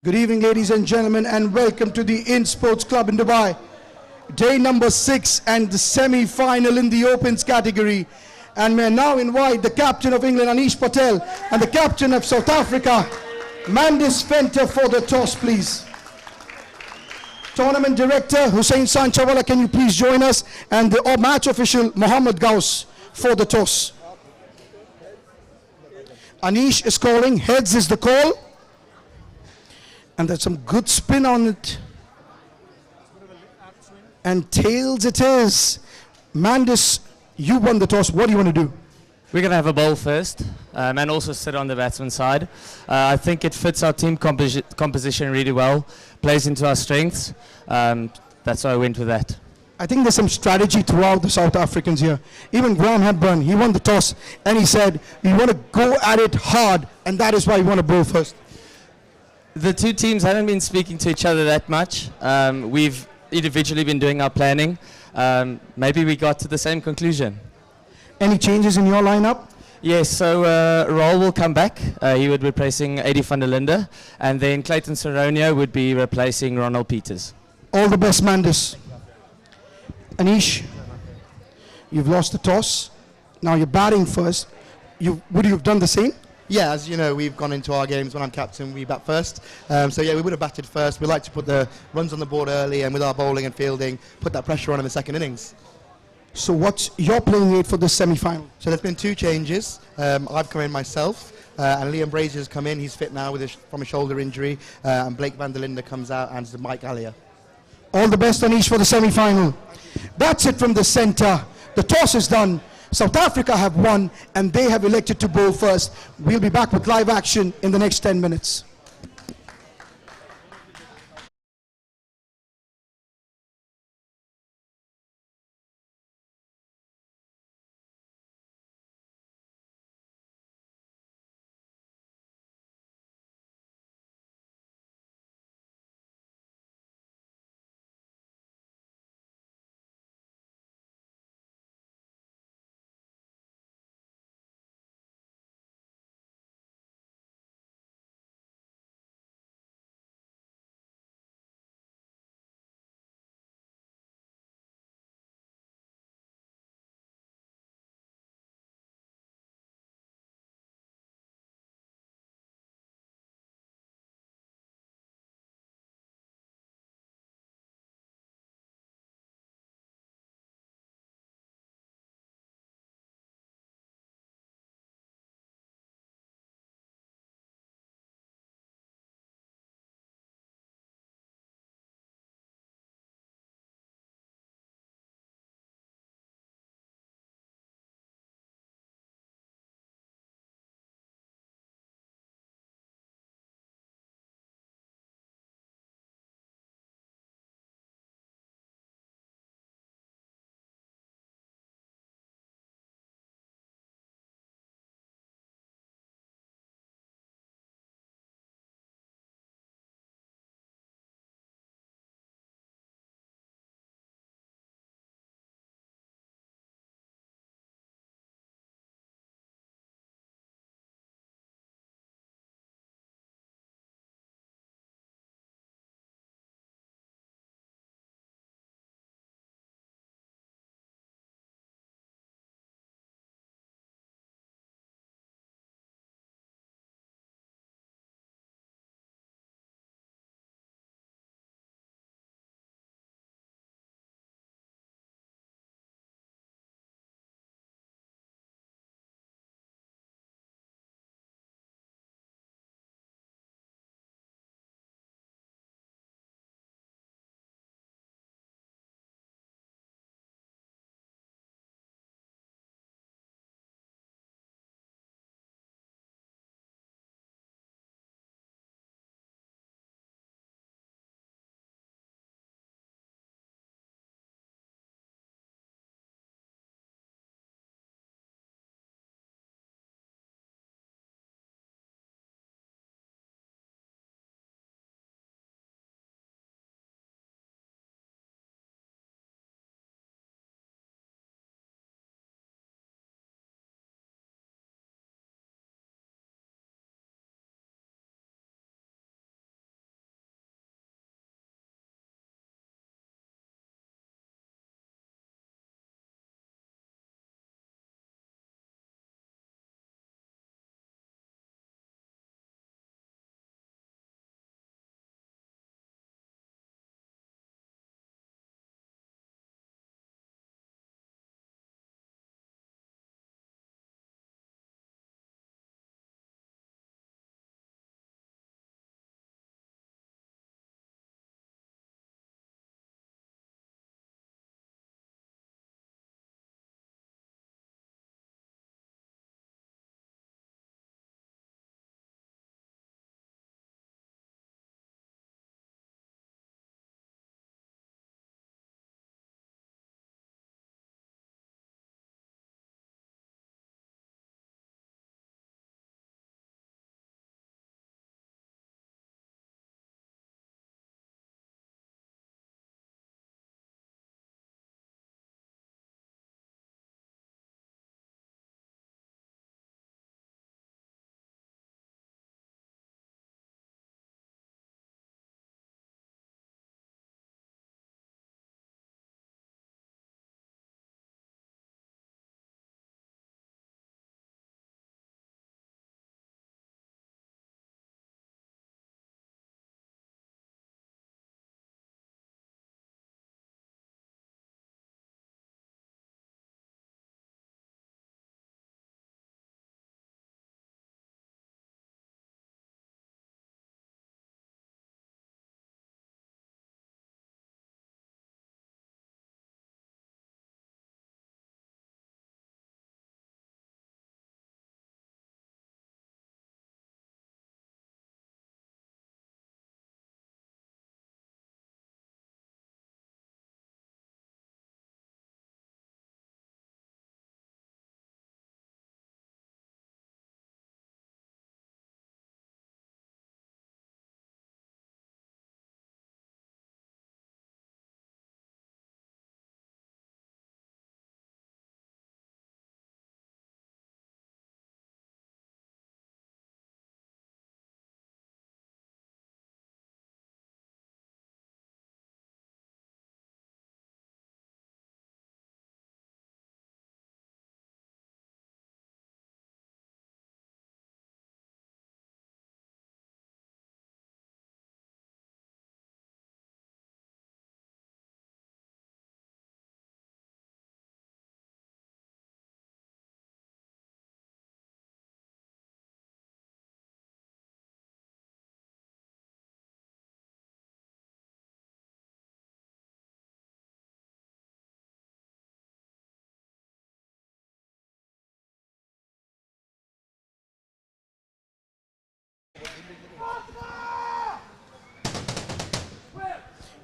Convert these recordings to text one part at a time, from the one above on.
Good evening, ladies and gentlemen, and welcome to the Insportz Club in Dubai. Day number 6 and the semi-final in the Opens category. And may I now invite the captain of England, Anish Patel, and the captain of South Africa, Mandis Venter, for the toss, please. Tournament director, Hussein Sanchawala, can you please join us? And the match official, Mohammed Gauss, for the toss. Anish is calling, heads is the call. And there's some good spin on it. And tails it is. Mandis, you won the toss. What do you want to do? We're going to have a bowl first and also sit on the batsman side. I think it fits our team composition really well, plays into our strengths. That's why I went with that. I think there's some strategy throughout the South Africans here. Even Graham Hepburn, he won the toss and he said, we want to go at it hard, and that is why we want to bowl first. The two teams haven't been speaking to each other that much. We've individually been doing our planning. Maybe we got to the same conclusion. Any changes in your lineup? Yes, so Raul will come back. He would be replacing Eddie van der Linde. And then Clayton Saronia would be replacing Ronald Peters. All the best, Mandis. Anish, you've lost the toss. Now you're batting first. Would you have done the same? Yeah, as you know, we've gone into our games when I'm captain, we bat first. So yeah, we would have batted first. We like to put the runs on the board early, and with our bowling and fielding, put that pressure on in the second innings. So what's your playing rate for this semi-final? So there's been two changes. I've come in myself, and Liam Brazier's come in. He's fit now from a shoulder injury, and Blake van der Linde comes out, and Mike Allier. All the best, Anish, for the semi-final. That's it from the centre. The toss is done. South Africa have won, and they have elected to bowl first. We'll be back with live action in the next 10 minutes.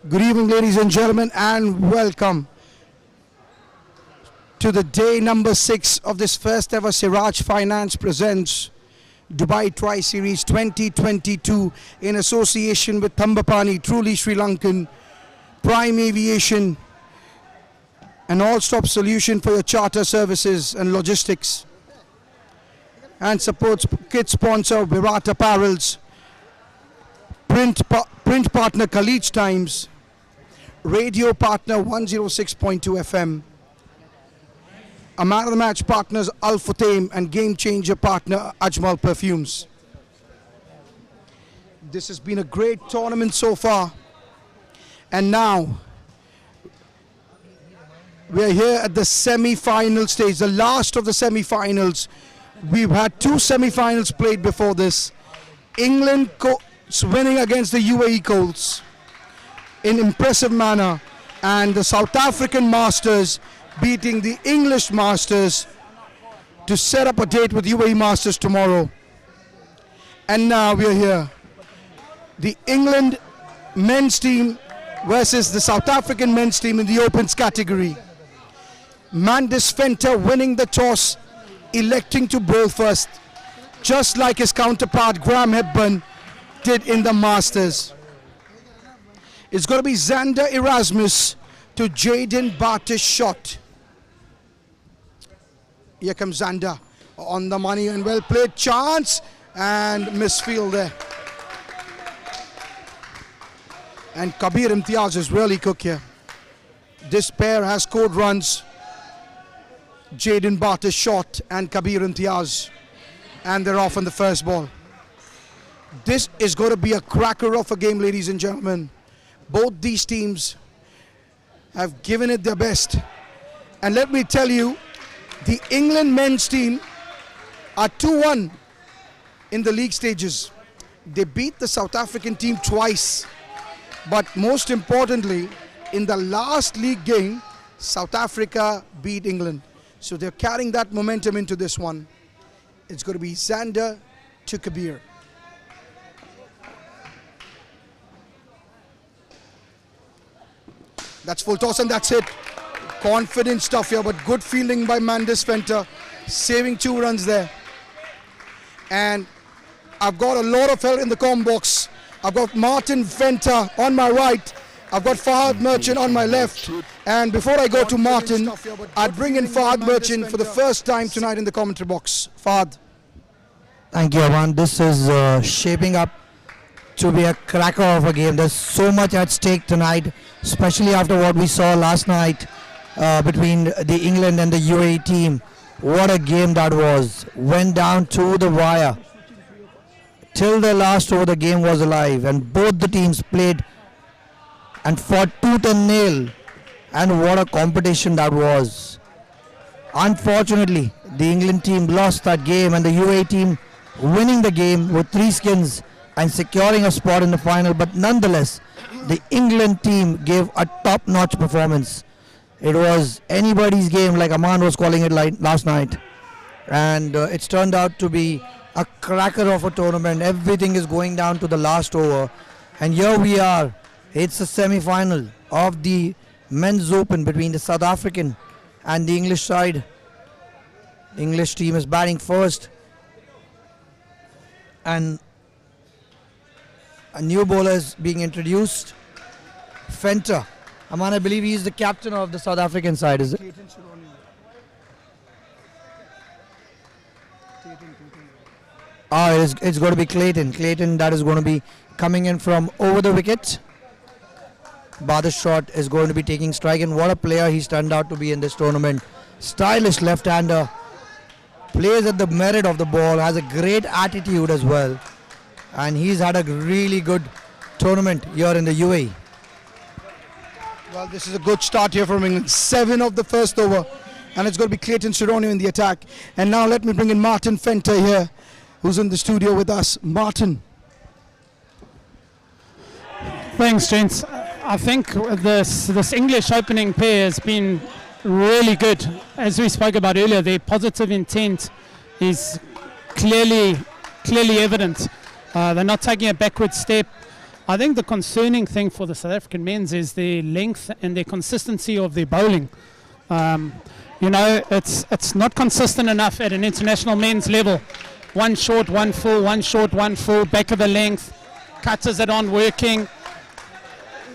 Good evening, ladies and gentlemen, and welcome to the day number 6 of this first ever Siraj Finance presents Dubai Tri-Series 2022 in association with Thambapani, truly Sri Lankan, Prime Aviation, an all-stop solution for your charter services and logistics, and supports kit sponsor Virat Apparels, print partner Khalid Times, radio partner 106.2 FM, a man of the match partners Al Futtaim, and game changer partner Ajmal Perfumes. This has been a great tournament so far, and now we're here at the semi-final stage, the last of the semi-finals. We've had 2 semi-finals played before this. England winning against the UAE Colts in impressive manner, and the South African Masters beating the English Masters to set up a date with UAE Masters tomorrow. And now we are here. The England men's team versus the South African men's team in the opens category. Mandis Venter winning the toss, electing to bowl first, just like his counterpart Graham Hepburn did in the Masters. It's going to be Xander Erasmus to Jaden Bartis shot. Here comes Xander on the money, and well played, chance, and misfield there. And Kabir Imtiaz is really cooked here. This pair has scored runs. Jaden Bartis shot and Kabir Imtiaz, and they're off on the first ball. This is going to be a cracker of a game, ladies and gentlemen. Both these teams have given it their best. And let me tell you, the England men's team are 2-1 in the league stages. They beat the South African team twice. But most importantly, in the last league game, South Africa beat England. So they're carrying that momentum into this one. It's going to be Xander to Kabir. That's full toss, and that's it. Confident stuff here, but good fielding by Mandis Venter, saving 2 runs there. And I've got a lot of help in the comm box. I've got Martin Venter on my right. I've got Fahad Merchant on my left. And before I go to Martin, I'd bring in Fahad Merchant for the first time tonight in the commentary box. Fahad. Thank you, Aman. This is shaping up to be a cracker of a game. There's so much at stake tonight, especially after what we saw last night between the England and the UAE team. What a game that was. Went down to the wire. Till the last over, the game was alive, and both the teams played and fought tooth and nail. And what a competition that was. Unfortunately, the England team lost that game, and the UAE team winning the game with 3 skins and securing a spot in the final. But nonetheless, the England team gave a top-notch performance. It was anybody's game, like Aman was calling it last night. And it's turned out to be a cracker of a tournament. Everything is going down to the last over. And here we are. It's the semi-final of the men's open between the South African and the English side. The English team is batting first. And a new bowler is being introduced. Venter. Aman, I believe he is the captain of the South African side, is it? It's going to be Clayton. Clayton, that is going to be coming in from over the wicket. Bartis shot is going to be taking strike, and what a player he's turned out to be in this tournament. Stylish left-hander. Plays at the merit of the ball, has a great attitude as well. And he's had a really good tournament here in the UAE. Well, this is a good start here from England. 7 of the first over. And it's going to be Clayton Sironio in the attack. And now let me bring in Martin Venter here, who's in the studio with us. Martin. Thanks, gents. I think this English opening pair has been really good. As we spoke about earlier, their positive intent is clearly evident. They're not taking a backward step. I think the concerning thing for the South African men's is their length and their consistency of their bowling. It's not consistent enough at an international men's level. One short, one full, one short, one full, back of the length, cutters that aren't working.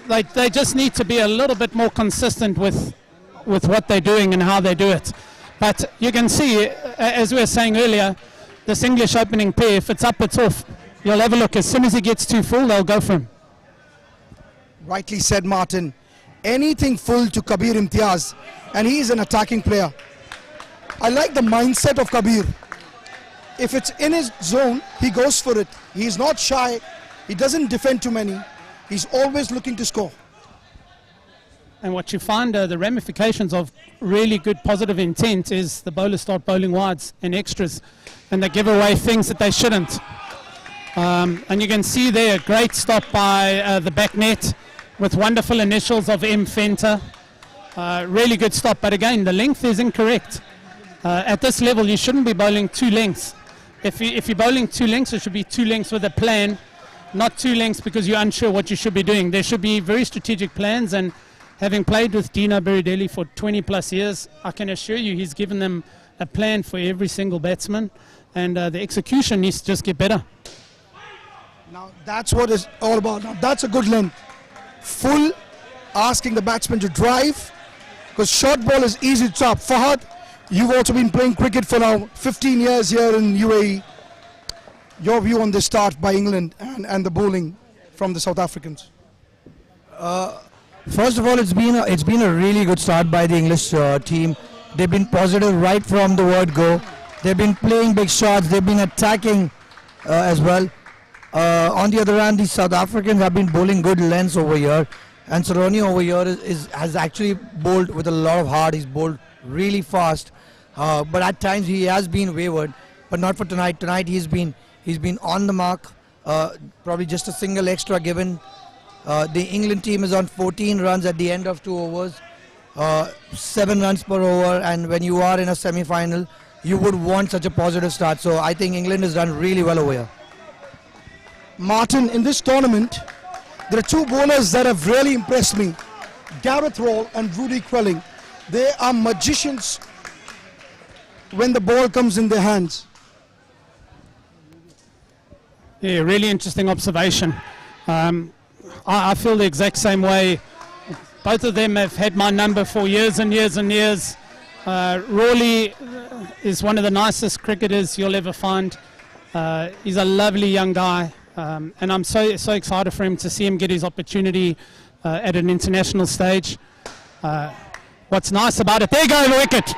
They just need to be a little bit more consistent with what they're doing and how they do it. But you can see, as we were saying earlier, this English opening pair, if it's up, it's off. You'll have a look. As soon as he gets too full, they'll go for him. Rightly said, Martin. Anything full to Kabir Imtiaz, and he is an attacking player. I like the mindset of Kabir. If it's in his zone, he goes for it. He's not shy. He doesn't defend too many. He's always looking to score. And what you find, the ramifications of really good positive intent is the bowlers start bowling wides and extras, and they give away things that they shouldn't. And you can see there a great stop by the back net with wonderful initials of M. Fenter. Really good stop, but again, the length is incorrect. At this level, you shouldn't be bowling 2 lengths. If you're bowling 2 lengths, it should be 2 lengths with a plan, not 2 lengths because you're unsure what you should be doing. There should be very strategic plans, and having played with Dino Berardelli for 20 plus years, I can assure you he's given them a plan for every single batsman, and the execution needs to just get better. Now that's what it's all about. Now that's a good length. Full, asking the batsman to drive, because short ball is easy to chop. Fahad, you've also been playing cricket for now 15 years here in UAE. Your view on this start by England and the bowling from the South Africans? First of all, it's been a really good start by the English team. They've been positive right from the word go. They've been playing big shots. They've been attacking as well. On the other hand, the South Africans have been bowling good lengths over here, and Saroni over here has actually bowled with a lot of heart. He's bowled really fast, but at times he has been wayward, but not for tonight. Tonight he's been on the mark. Probably just a single extra given. The England team is on 14 runs at the end of 2 overs, 7 runs per over, and when you are in a semi-final, you would want such a positive start. So I think England has done really well over here. Martin, in this tournament, there are 2 bowlers that have really impressed me. Gareth Roll and Rudy Quelling. They are magicians when the ball comes in their hands. Yeah, really interesting observation. I feel the exact same way. Both of them have had my number for years and years and years. Rawley is one of the nicest cricketers you'll ever find. He's a lovely young guy. And I'm so excited for him to see him get his opportunity at an international stage. What's nice about it, there goes the wicket.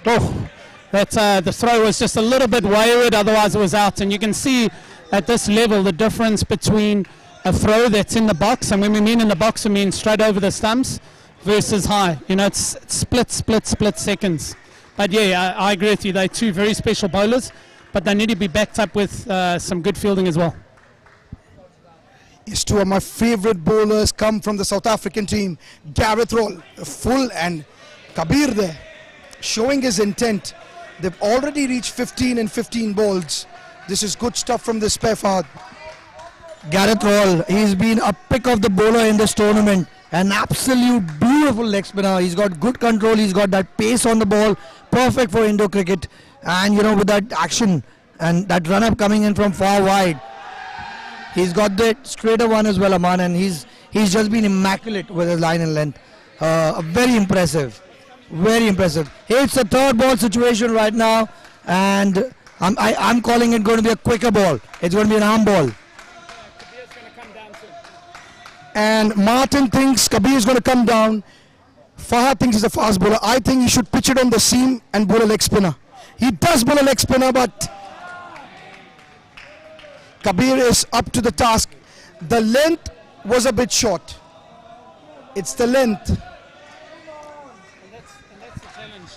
Oh, the throw was just a little bit wayward, otherwise it was out. And you can see at this level the difference between a throw that's in the box, and when we mean in the box, we mean straight over the stumps, versus high. You know, it's split seconds. But yeah, I agree with you. They're 2 very special bowlers, but they need to be backed up with some good fielding as well. Yes, 2 of my favorite bowlers come from the South African team. Gareth Roll, full, and Kabir there, showing his intent. They've already reached 15 and 15 balls. This is good stuff from the spare Fahad. Gareth Roll, he's been a pick of the bowler in this tournament. An absolute beautiful leg spinner. He's got good control. He's got that pace on the ball. Perfect for Indo cricket. And you know, with that action and that run up coming in from far wide, he's got the straighter one as well, Aman, and he's just been immaculate with his line and length. Very impressive. Very impressive. It's a 3rd ball situation right now, and I'm calling it going to be a quicker ball. It's going to be an arm ball. And Martin thinks Kabir is going to come down. Fahad thinks he's a fast bowler. I think he should pitch it on the seam and bowl a leg spinner. He does bowl a leg spinner, but Kabir is up to the task. The length was a bit short. It's the length. And that's the challenge.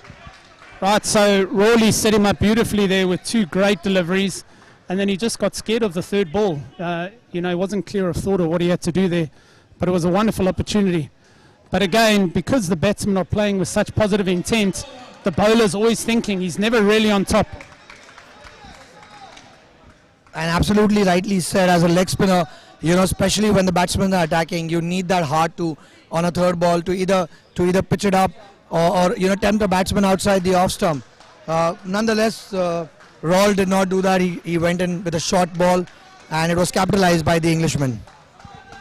Right, so Rawley set him up beautifully there with 2 great deliveries, and then he just got scared of the 3rd ball. You know, he wasn't clear of thought of what he had to do there, but it was a wonderful opportunity. But again, because the batsmen are playing with such positive intent, the bowler's always thinking he's never really on top. And absolutely rightly said, as a leg spinner, especially when the batsmen are attacking, you need that heart to, on a third ball, to either pitch it up or tempt the batsman outside the off stump. Nonetheless, Raul did not do that. He went in with a short ball, and it was capitalized by the Englishman.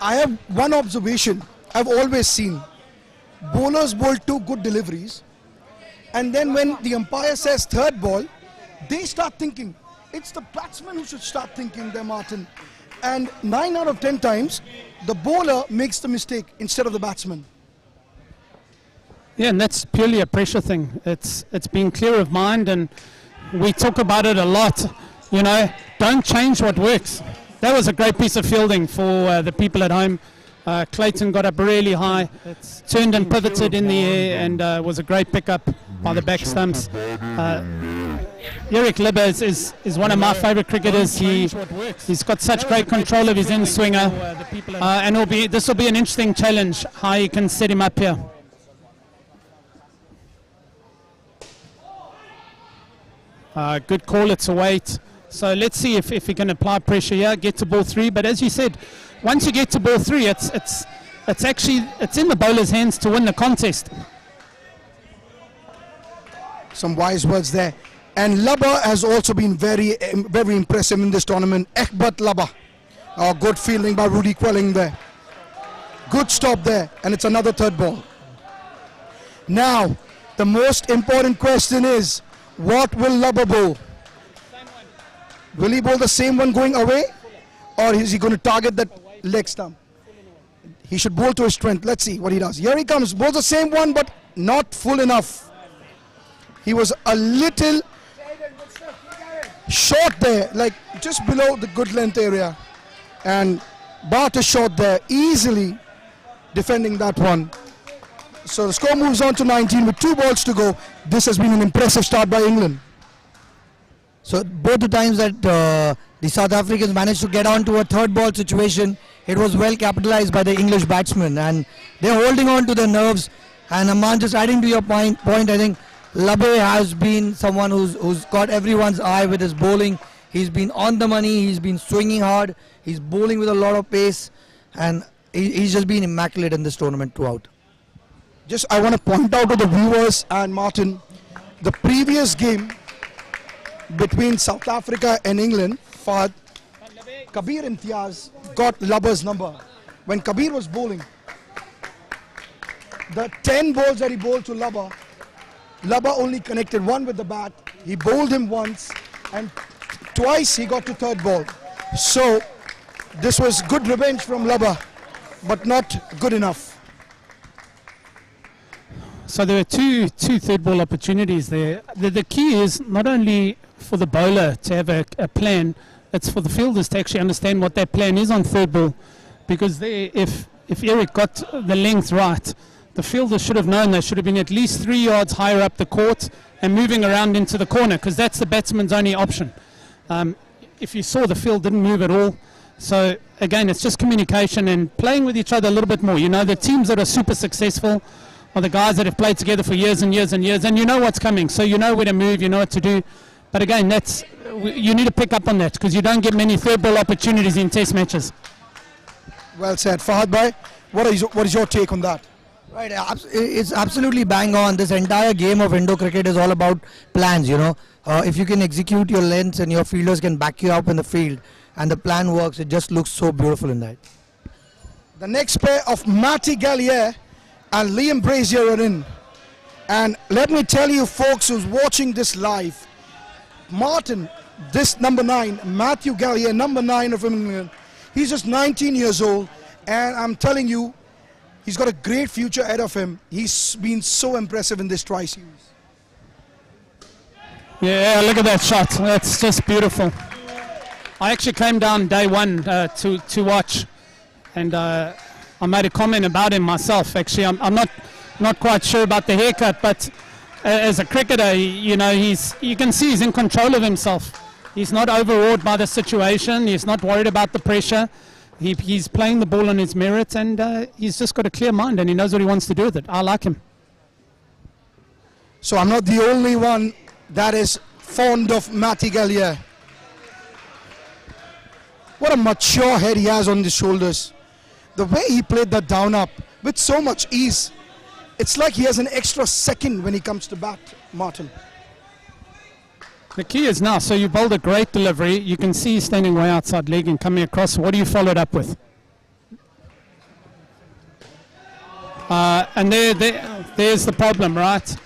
I have one observation I've always seen. Bowlers bowl 2 good deliveries, and then when the umpire says third ball, they start thinking. It's the batsman who should start thinking there, Martin. And 9 out of 10 times, the bowler makes the mistake instead of the batsman. Yeah, and that's purely a pressure thing. It's being clear of mind, and we talk about it a lot. Don't change what works. That was a great piece of fielding for the people at home. Clayton got up really high, turned and pivoted in the air, and was a great pickup by the back stumps. Eric Libba is one of my favourite cricketers. He's got such great control of his in-swinger, and this will be an interesting challenge, how he can set him up here. Good call, it's a wait. So let's see if he can apply pressure here, get to ball 3. But as you said, once you get to ball 3, it's in the bowler's hands to win the contest. Some wise words there. And Labba has also been very impressive in this tournament. Ekbat Labba. Good fielding by Rudy Quelling there. Good stop there, and it's another third ball. Now, the most important question is, what will Labba bowl? Will he bowl the same one going away, or is he going to target that leg stump? He should bowl to his strength. Let's see what he does. Here he comes, bowls the same one, but not full enough. He was a little short there, like just below the good length area, and Bart is short there, easily defending that one. So the score moves on to 19 with 2 balls to go. This has been an impressive start by England. So both the times that the South Africans managed to get on to a third ball situation, it was well capitalized by the English batsmen, and they're holding on to their nerves. And Aman, just adding to your point, I think Labbe has been someone who's got everyone's eye with his bowling. He's been on the money, he's been swinging hard, he's bowling with a lot of pace, and he's just been immaculate in this tournament throughout. Just I want to point out to the viewers and Martin, the previous game between South Africa and England, Fahad, Kabir Imtiaz got Labba's number. When Kabir was bowling, the 10 balls that he bowled to Labba, Labba only connected 1 with the bat. He bowled him once, and twice he got to third ball. So this was good revenge from Labba, but not good enough. So there were two third ball opportunities there. The key is not only for the bowler to have a plan, it's for the fielders to actually understand what their plan is on third ball. Because if Eric got the length right, the fielders should have known they should have been at least 3 yards higher up the court and moving around into the corner, because that's the batsman's only option. If you saw, the field didn't move at all. So again, it's just communication and playing with each other a little bit more. The teams that are super successful are the guys that have played together for years and years and years, and you know what's coming, so you know where to move, you know what to do. But again, you need to pick up on that, because you don't get many third ball opportunities in test matches. Well said. Fahad bhai, what is your take on that? Right, it's absolutely bang on. This entire game of Indo cricket is all about plans, If you can execute your lengths and your fielders can back you up in the field and the plan works, it just looks so beautiful in that. The next pair of Matty Gallier and Liam Brazier are in. And let me tell you folks who's watching this live, Martin, this number 9, Matthew Gallier, number 9 of England, he's just 19 years old, and I'm telling you, he's got a great future ahead of him. He's been so impressive in this tri-series. Yeah, look at that shot. That's just beautiful. I actually came down day 1 to watch, and I made a comment about him myself. Actually, I'm not quite sure about the haircut, but as a cricketer, you can see he's in control of himself. He's not overawed by the situation. He's not worried about the pressure. He's playing the ball on his merit, and he's just got a clear mind, and he knows what he wants to do with it. I like him. So I'm not the only one that is fond of Matty Gallier. What a mature head he has on his shoulders. The way he played that down up with so much ease. It's like he has an extra second when he comes to bat, Martin. The key is now, so you bowled a great delivery. You can see he's standing way outside leg and coming across. What do you follow it up with? And there's the problem, right?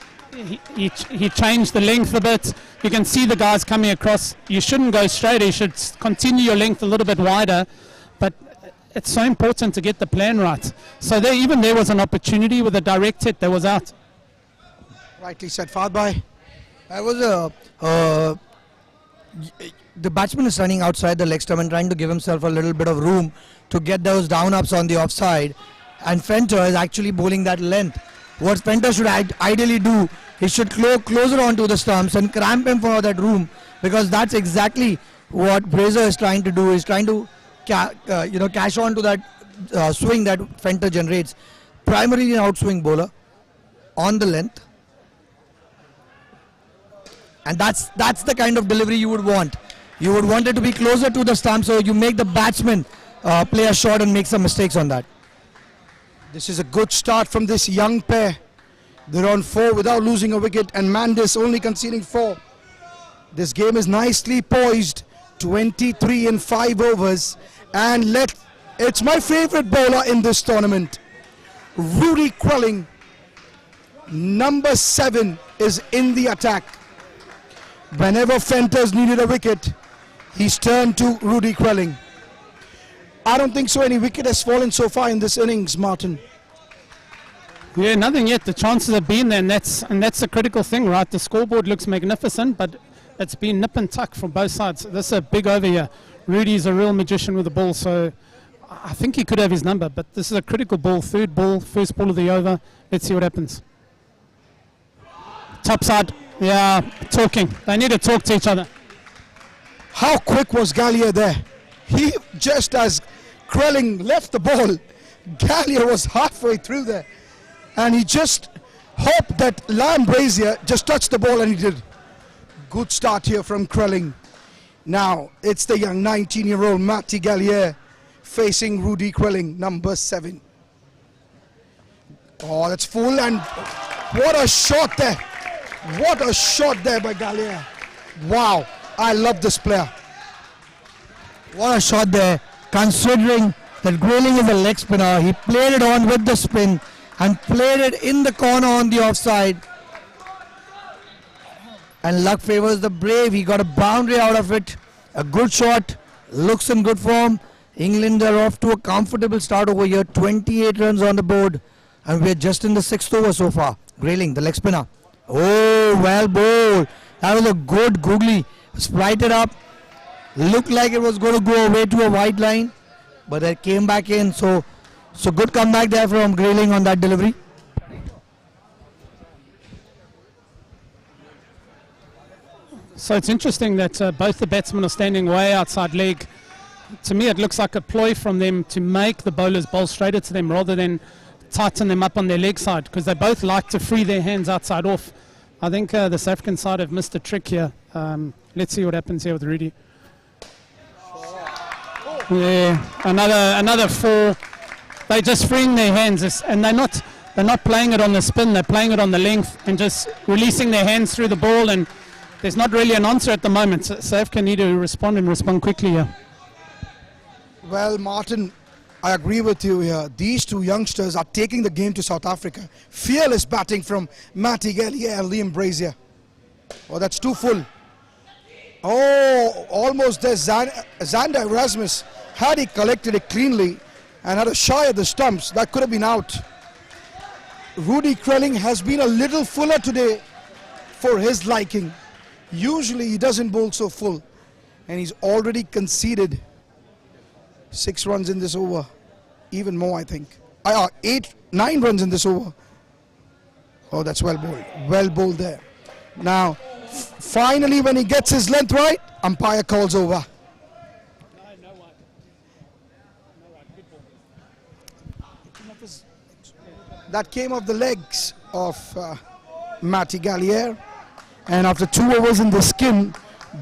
He changed the length a bit. You can see the guys coming across. You shouldn't go straight. You should continue your length a little bit wider. But it's so important to get the plan right. So there was an opportunity with a direct hit that was out. Rightly said, Fadbhai. That was the batsman is running outside the leg stump and trying to give himself a little bit of room to get those down ups on the offside, and Fenter is actually bowling that length. What Fenter should ideally do, he should closer onto the stumps and cramp him for that room, because that's exactly what Brazier is trying to do. He's trying to cash on to that swing that Fenter generates. Primarily an outswing bowler on the length. And that's the kind of delivery you would want. You would want it to be closer to the stump, so you make the batsman play a shot and make some mistakes on that. This is a good start from this young pair. They're on 4 without losing a wicket, and Mandis only conceding 4. This game is nicely poised. 23 in 5 overs. And it's my favorite bowler in this tournament. Rudy Quelling, number 7, is in the attack. Whenever Fenter's needed a wicket, he's turned to Rudy Quelling. I don't think so any wicket has fallen so far in this innings, Martin. Yeah, nothing yet. The chances have been there, and that's the critical thing, right? The scoreboard looks magnificent, but it's been nip and tuck from both sides. This is a big over here. Rudy's a real magician with the ball, so I think he could have his number, but this is a critical ball, third ball, first ball of the over. Let's see what happens. Top side. Yeah, talking. They need to talk to each other. How quick was Gallier there? He, just as Quelling left the ball, Gallier was halfway through there. And he just hoped that Brazier just touched the ball, and he did. Good start here from Quelling. Now, it's the young 19-year-old Matty Gallier facing Rudy Quelling, number 7. Oh, that's full, and what a shot there. What a shot there by Gallier. Wow, I love this player. What a shot there, considering that Grayling is a leg spinner. He played it on with the spin and played it in the corner on the offside. And luck favors the brave. He got a boundary out of it. A good shot, looks in good form. England are off to a comfortable start over here. 28 runs on the board. And we're just in the 6th over so far. Grayling, the leg spinner. Oh, well bowled. That was a good googly. Sprited up. Looked like it was going to go away to a wide line. But it came back in. So good comeback there from Grayling on that delivery. So it's interesting that both the batsmen are standing way outside leg. To me, it looks like a ploy from them to make the bowlers bowl straighter to them rather than tighten them up on their leg side, because they both like to free their hands outside off. I think the South African side have missed a trick here. Let's see what happens here with Rudy. Yeah, another 4. They're just freeing their hands, and they're not playing it on the spin. They're playing it on the length and just releasing their hands through the ball. And there's not really an answer at the moment. South Africa need to respond quickly here. Well, Martin, I agree with you here. These two youngsters are taking the game to South Africa. Fearless batting from Matty Gallier and Liam Brazier. Oh, that's too full. Oh, almost there. Xander Erasmus, had he collected it cleanly and had a shy at the stumps, that could have been out. Rudy Quelling has been a little fuller today for his liking. Usually he doesn't bowl so full, and he's already conceded 6 runs in this over. Even more, I think. 9 runs in this over. Oh, that's well bowled. Well bowled there. Now, finally, when he gets his length right, umpire calls over. That came off the legs of Matty Gallier. And after 2 overs in the skin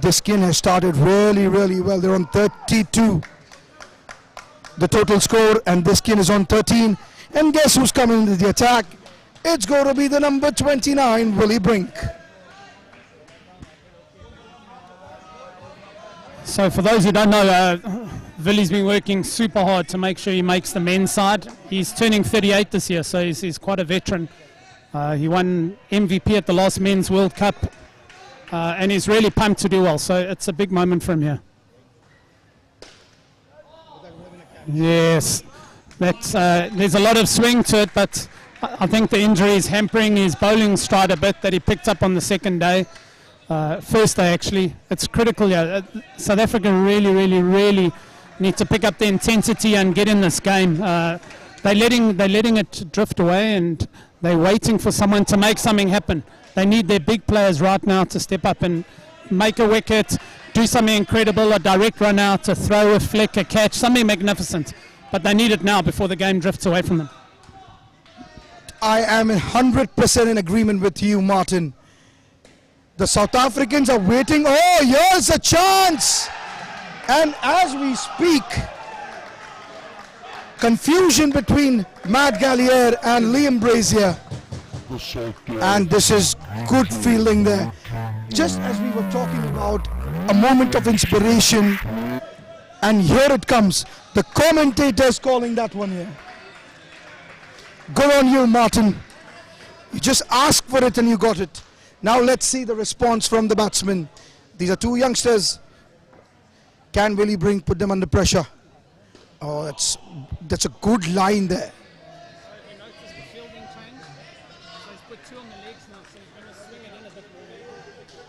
has started really, really well. They're on 32. the total score, and this skin is on 13. And guess who's coming into the attack? It's going to be the number 29, Willie Brink. So for those who don't know, Willy's been working super hard to make sure he makes the men's side. He's turning 38 this year, so he's quite a veteran. He won MVP at the last Men's World Cup, and he's really pumped to do well. So it's a big moment for him here. Yes, there's a lot of swing to it, but I think the injury is hampering his bowling stride a bit that he picked up on the second day. First day actually. It's critical here. South Africa really need to pick up the intensity and get in this game. They're letting it drift away, and they're waiting for someone to make something happen. They need their big players right now to step up and make a wicket, do something incredible, a direct run out, a throw, a flick, a catch, something magnificent. But they need it now before the game drifts away from them. I am 100% in agreement with you, Martin. The South Africans are waiting. Oh, here's a chance! And as we speak, confusion between Matt Gallier and Liam Brazier. And this is good fielding there. Just as we were talking about a moment of inspiration, and here it comes. The commentators calling that one here. Good on you, Martin. You just asked for it and you got it. Now let's see the response from the batsmen. These are two youngsters. Can Willie Brink put them under pressure? Oh, that's a good line there.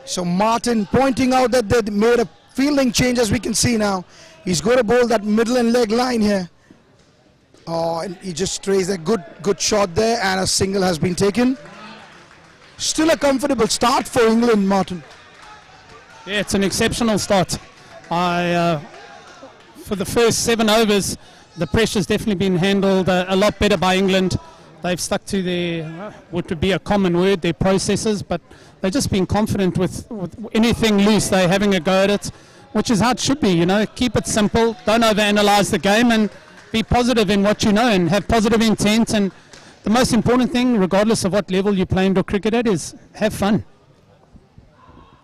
So Martin pointing out that they made a fielding change, as we can see now. He's going to bowl that middle and leg line here. Oh, and he just strays a good shot there, and a single has been taken. Still a comfortable start for England, Martin. Yeah, it's an exceptional start. For the first 7 overs, the pressure's definitely been handled a lot better by England. They've stuck to their, what would be a common word, their processes, but they've just been confident with anything loose. They're having a go at it, which is how it should be, you know. Keep it simple, don't overanalyze the game, and be positive in what you know and have positive intent. And the most important thing, regardless of what level you play indoor cricket at, is have fun.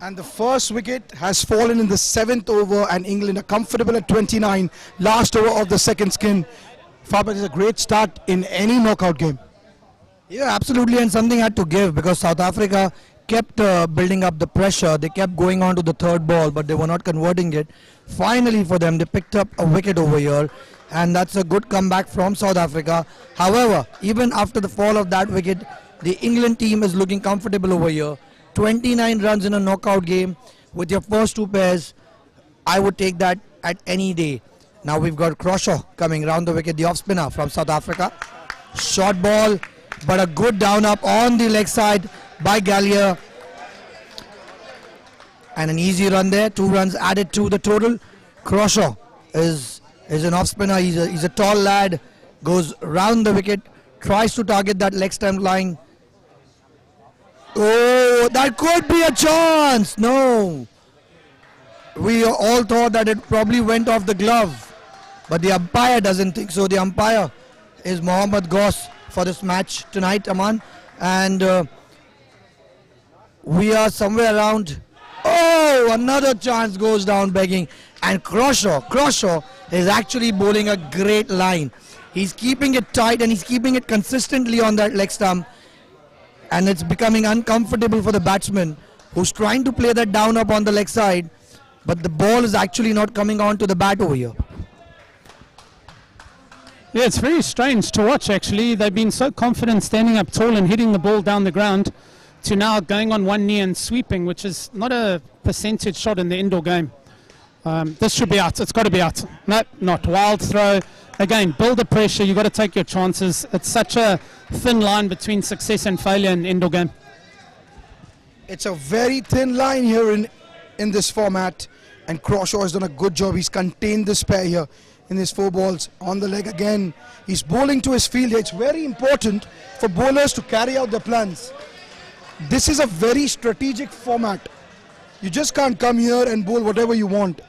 And the first wicket has fallen in the 7th over, and England are comfortable at 29. Last over of the second skin. Faber, is a great start in any knockout game. Yeah, absolutely, and something had to give because South Africa kept building up the pressure. They kept going on to the third ball, but they were not converting it. Finally for them, they picked up a wicket over here, and that's a good comeback from South Africa. However, even after the fall of that wicket, the England team is looking comfortable over here. 29 runs in a knockout game with your first 2 pairs. I would take that at any day. Now we've got Croshaw coming round the wicket, the off spinner from South Africa. Short ball, but a good down up on the leg side by Gallier. And an easy run there, 2 runs added to the total. Croshaw is an off spinner, he's a tall lad, goes round the wicket, tries to target that leg stump line. Oh, that could be a chance. No. We all thought that it probably went off the glove, but the umpire doesn't think so. The umpire is Mohammad Ghaus for this match tonight, Aman. And we are somewhere around. Oh, another chance goes down begging. And Croshaw is actually bowling a great line. He's keeping it tight and he's keeping it consistently on that leg stump. And it's becoming uncomfortable for the batsman who's trying to play that down up on the leg side, but the ball is actually not coming on to the bat over here. Yeah, it's very strange to watch actually. They've been so confident standing up tall and hitting the ball down the ground to now going on one knee and sweeping, which is not a percentage shot in the indoor game. This should be out. It's got to be out. No, not. Wild throw. Again, build the pressure. You've got to take your chances. It's such a thin line between success and failure in the indoor game. It's a very thin line here in this format, and Croshaw has done a good job. He's contained this pair here in his 4 balls on the leg again. He's bowling to his field. It's very important for bowlers to carry out their plans. This is a very strategic format. You just can't come here and bowl whatever you want.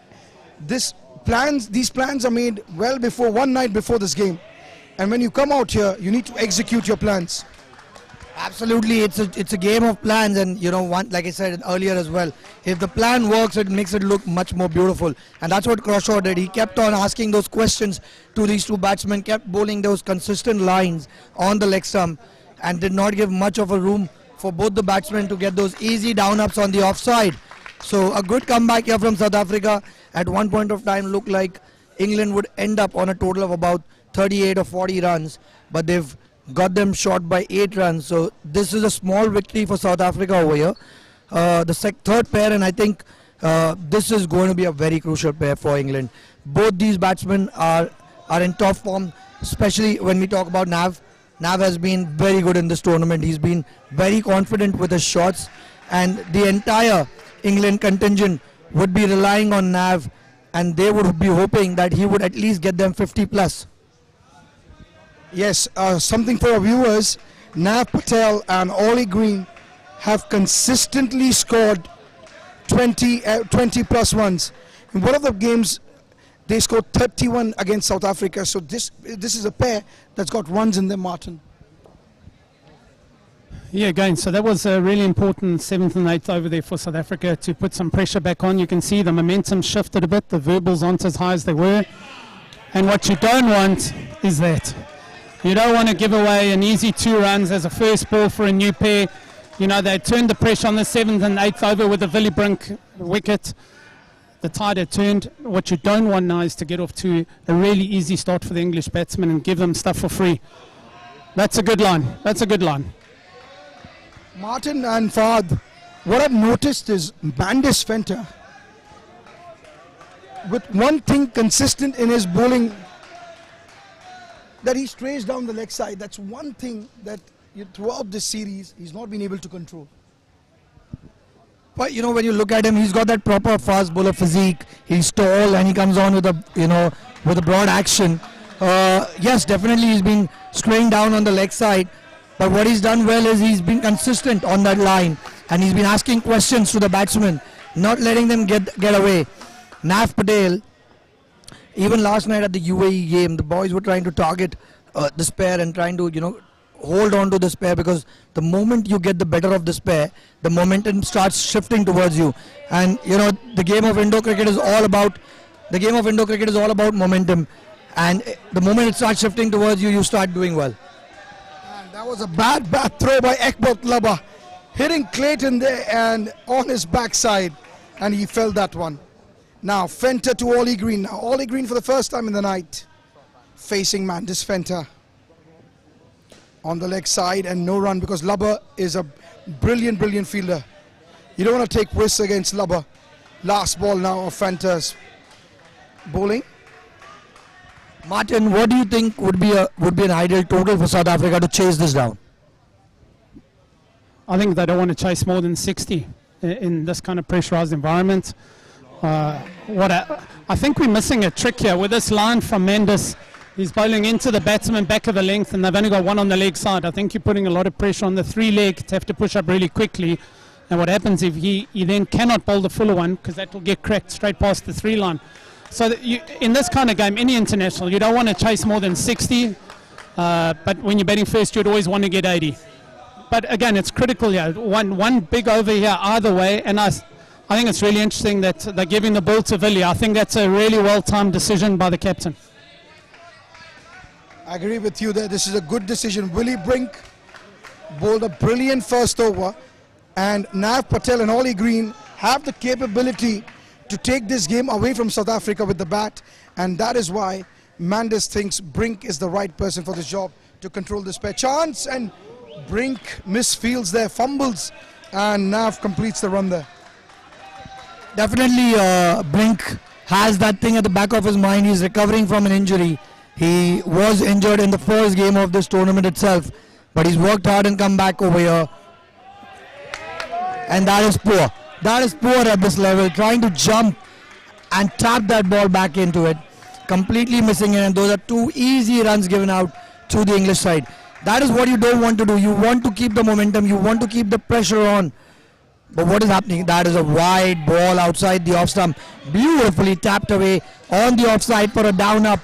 This these plans are made well before, one night before this game. And when you come out here, you need to execute your plans. Absolutely, it's a game of plans, and like I said earlier as well, if the plan works, it makes it look much more beautiful, and that's what Croshaw did. He kept on asking those questions to these two batsmen, kept bowling those consistent lines on the leg stump, and did not give much of a room for both the batsmen to get those easy down-ups on the offside. So a good comeback here from South Africa. At one point of time, looked like England would end up on a total of about 38 or 40 runs, but they've got them short by 8 runs. So this is a small victory for South Africa over here. The third pair, and I think this is going to be a very crucial pair for England. Both these batsmen are in top form, especially when we talk about Nav. Nav has been very good in this tournament. He's been very confident with his shots, and the entire England contingent would be relying on Nav, and they would be hoping that he would at least get them 50 plus. Yes, something for our viewers. Nav Patel and Ollie Green have consistently scored 20 plus runs. In one of the games, they scored 31 against South Africa. So this is a pair that's got runs in them, Martin. Yeah, again, so that was a really important 7th and 8th over there for South Africa to put some pressure back on. You can see the momentum shifted a bit, the verbals aren't as high as they were. And what you don't want is that. You don't want to give away an easy 2 runs as a first ball for a new pair. They turned the pressure on the 7th and 8th over with the Willie wicket. The tide had turned. What you don't want now is to get off to a really easy start for the English batsmen and give them stuff for free. That's a good line. That's a good line. Martin and Fahad, what I've noticed is Mandis Venter, with one thing consistent in his bowling, that he strays down the leg side. That's one thing that throughout this series he's not been able to control. But when you look at him, he's got that proper fast bowler physique. He's tall and he comes on with a broad action. Yes, definitely he's been straying down on the leg side. But what he's done well is he's been consistent on that line, and he's been asking questions to the batsmen, not letting them get away. Nav Patel, even last night at the UAE game, the boys were trying to target this pair and trying to hold on to this pair, because the moment you get the better of this pair, the momentum starts shifting towards you. And the game of Indo cricket is all about momentum, and the moment it starts shifting towards you, you start doing well. And that was a bad throw by Ekbal Labba, hitting Clayton there and on his backside, and he felt that one. Now Venter to Ollie Green. Now Ollie Green for the first time in the night facing Mandis Venter on the leg side, and no run because Labba is a brilliant fielder. You don't want to take risks against Labba. Last ball now of Venter's bowling. Martin, what do you think would be an ideal total for South Africa to chase this down? I think they don't want to chase more than 60 in this kind of pressurized environment. I think we're missing a trick here with this line from Mendes. He's bowling into the batsman back of the length, and they've only got one on the leg side. I think you're putting a lot of pressure on the 3 leg to have to push up really quickly. And what happens if he then cannot bowl the fuller one, because that will get cracked straight past the 3 line. So that in this kind of game, any international, you don't want to chase more than 60. But when you're batting first, you'd always want to get 80. But again, it's critical here. One big over here either way, and I think it's really interesting that they're giving the ball to Willie. I think that's a really well-timed decision by the captain. I agree with you there. This is a good decision. Willie Brink bowled a brilliant first over, and Nav Patel and Ollie Green have the capability to take this game away from South Africa with the bat, and that is why Mandis thinks Brink is the right person for this job to control this pair. Chance, and Brink misfields there, fumbles, and Nav completes the run there. Definitely Brink has that thing at the back of his mind. He's recovering from an injury. He was injured in the first game of this tournament itself, but he's worked hard and come back over here. And that is poor. That is poor at this level, trying to jump and tap that ball back into it. Completely missing it, and those are 2 easy runs given out to the English side. That is what you don't want to do. You want to keep the momentum, you want to keep the pressure on. But what is happening? That is a wide ball outside the off stump. Beautifully tapped away on the offside for a down up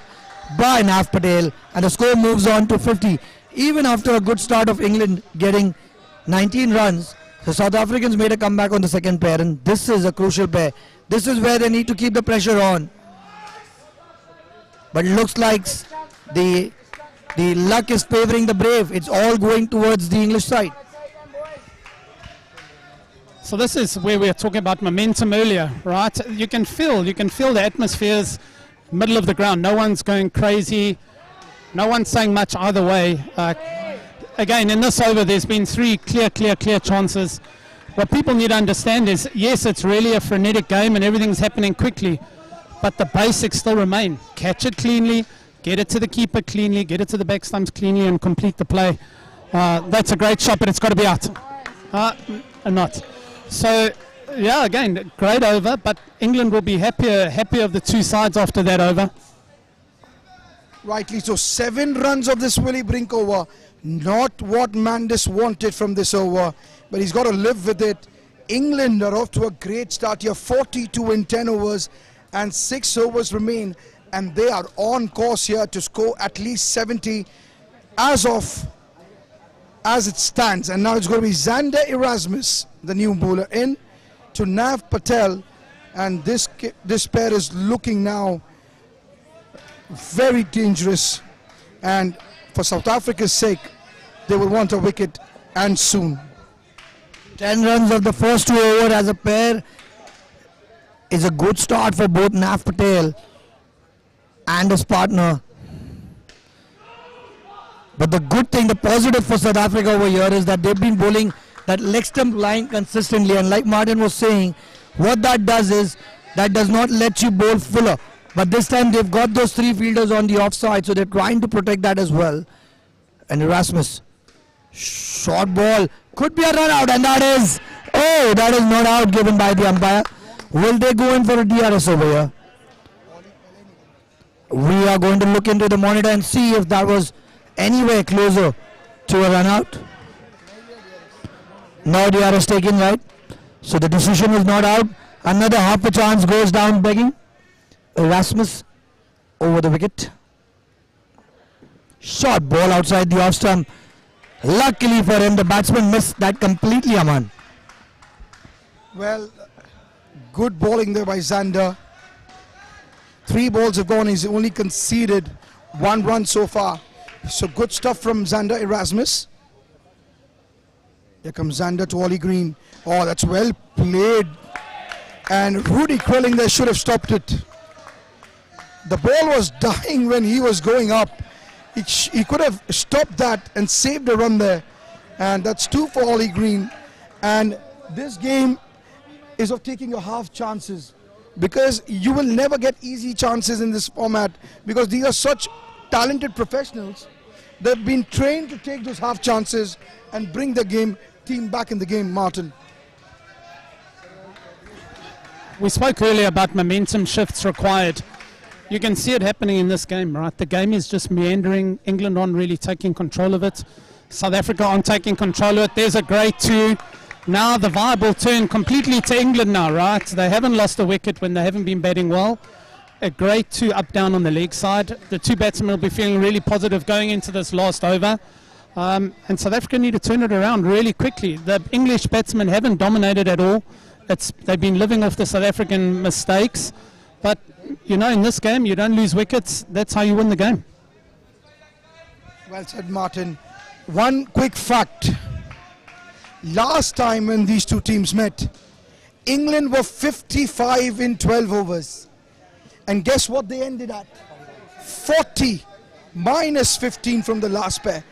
by Nav Patel. And the score moves on to 50. Even after a good start of England getting 19 runs, the South Africans made a comeback on the second pair. And this is a crucial pair. This is where they need to keep the pressure on. But it looks like the luck is favoring the brave. It's all going towards the English side. So this is where we were talking about momentum earlier, right? You can feel the atmosphere's middle of the ground. No one's going crazy. No one's saying much either way. Again, in this over, there's been 3 clear chances. What people need to understand is, yes, it's really a frenetic game and everything's happening quickly, but the basics still remain. Catch it cleanly, get it to the keeper cleanly, get it to the back stumps cleanly, and complete the play. That's a great shot, but it's got to be out. Not. So, yeah, again, great over, but England will be happier of the two sides after that over. Rightly so. 7 runs of this Willie Brink over. Not what Mandis wanted from this over, but he's got to live with it. England are off to a great start here. 42 in 10 overs and 6 overs remain, and they are on course here to score at least 70 as it stands. And now it's going to be Xander Erasmus, the new bowler, in to Nav Patel, and this pair is looking now very dangerous, and for South Africa's sake they will want a wicket, and soon. 10 runs of the first 2 overs as a pair is a good start for both Nav Patel and his partner. But the good thing, the positive for South Africa over here is that they've been bowling that leg stump line consistently, and like Martin was saying, what that does is that does not let you bowl fuller. But this time they've got those 3 fielders on the offside, so they're trying to protect that as well. And Erasmus, short ball, could be a run out, and that is not out given by the umpire. Will they go in for a DRS over here? We are going to look into the monitor and see if that was anywhere closer to a run out. No DRS taken, right? So the decision is not out. Another half a chance goes down begging. Erasmus over the wicket. Short ball outside the off stump. Luckily for him, the batsman missed that completely, Aman. Well, good bowling there by Xander. 3 balls have gone. He's only conceded 1 run so far. So good stuff from Xander Erasmus. Here comes Xander to Ollie Green. Oh, that's well played. And Rudy Krelling there should have stopped it. The ball was dying when he was going up. He could have stopped that and saved a run there. And that's 2 for Ollie Green. And this game is of taking your half chances, because you will never get easy chances in this format, because these are such talented professionals. They've been trained to take those half chances and bring the team back in the game, Martin. We spoke earlier about momentum shifts required. You can see it happening in this game, right? The game is just meandering. England aren't really taking control of it. South Africa aren't taking control of it. There's a great 2. Now the vibe will turn completely to England now, right? They haven't lost a wicket when they haven't been batting well. A great 2 up down on the leg side. The 2 batsmen will be feeling really positive going into this last over. And South Africa need to turn it around really quickly. The English batsmen haven't dominated at all. They've been living off the South African mistakes. But, you know, in this game, you don't lose wickets. That's how you win the game. Well said, Martin. One quick fact. Last time when these 2 teams met, England were 55 in 12 overs. And guess what they ended at? 40, minus 15 from the last pair.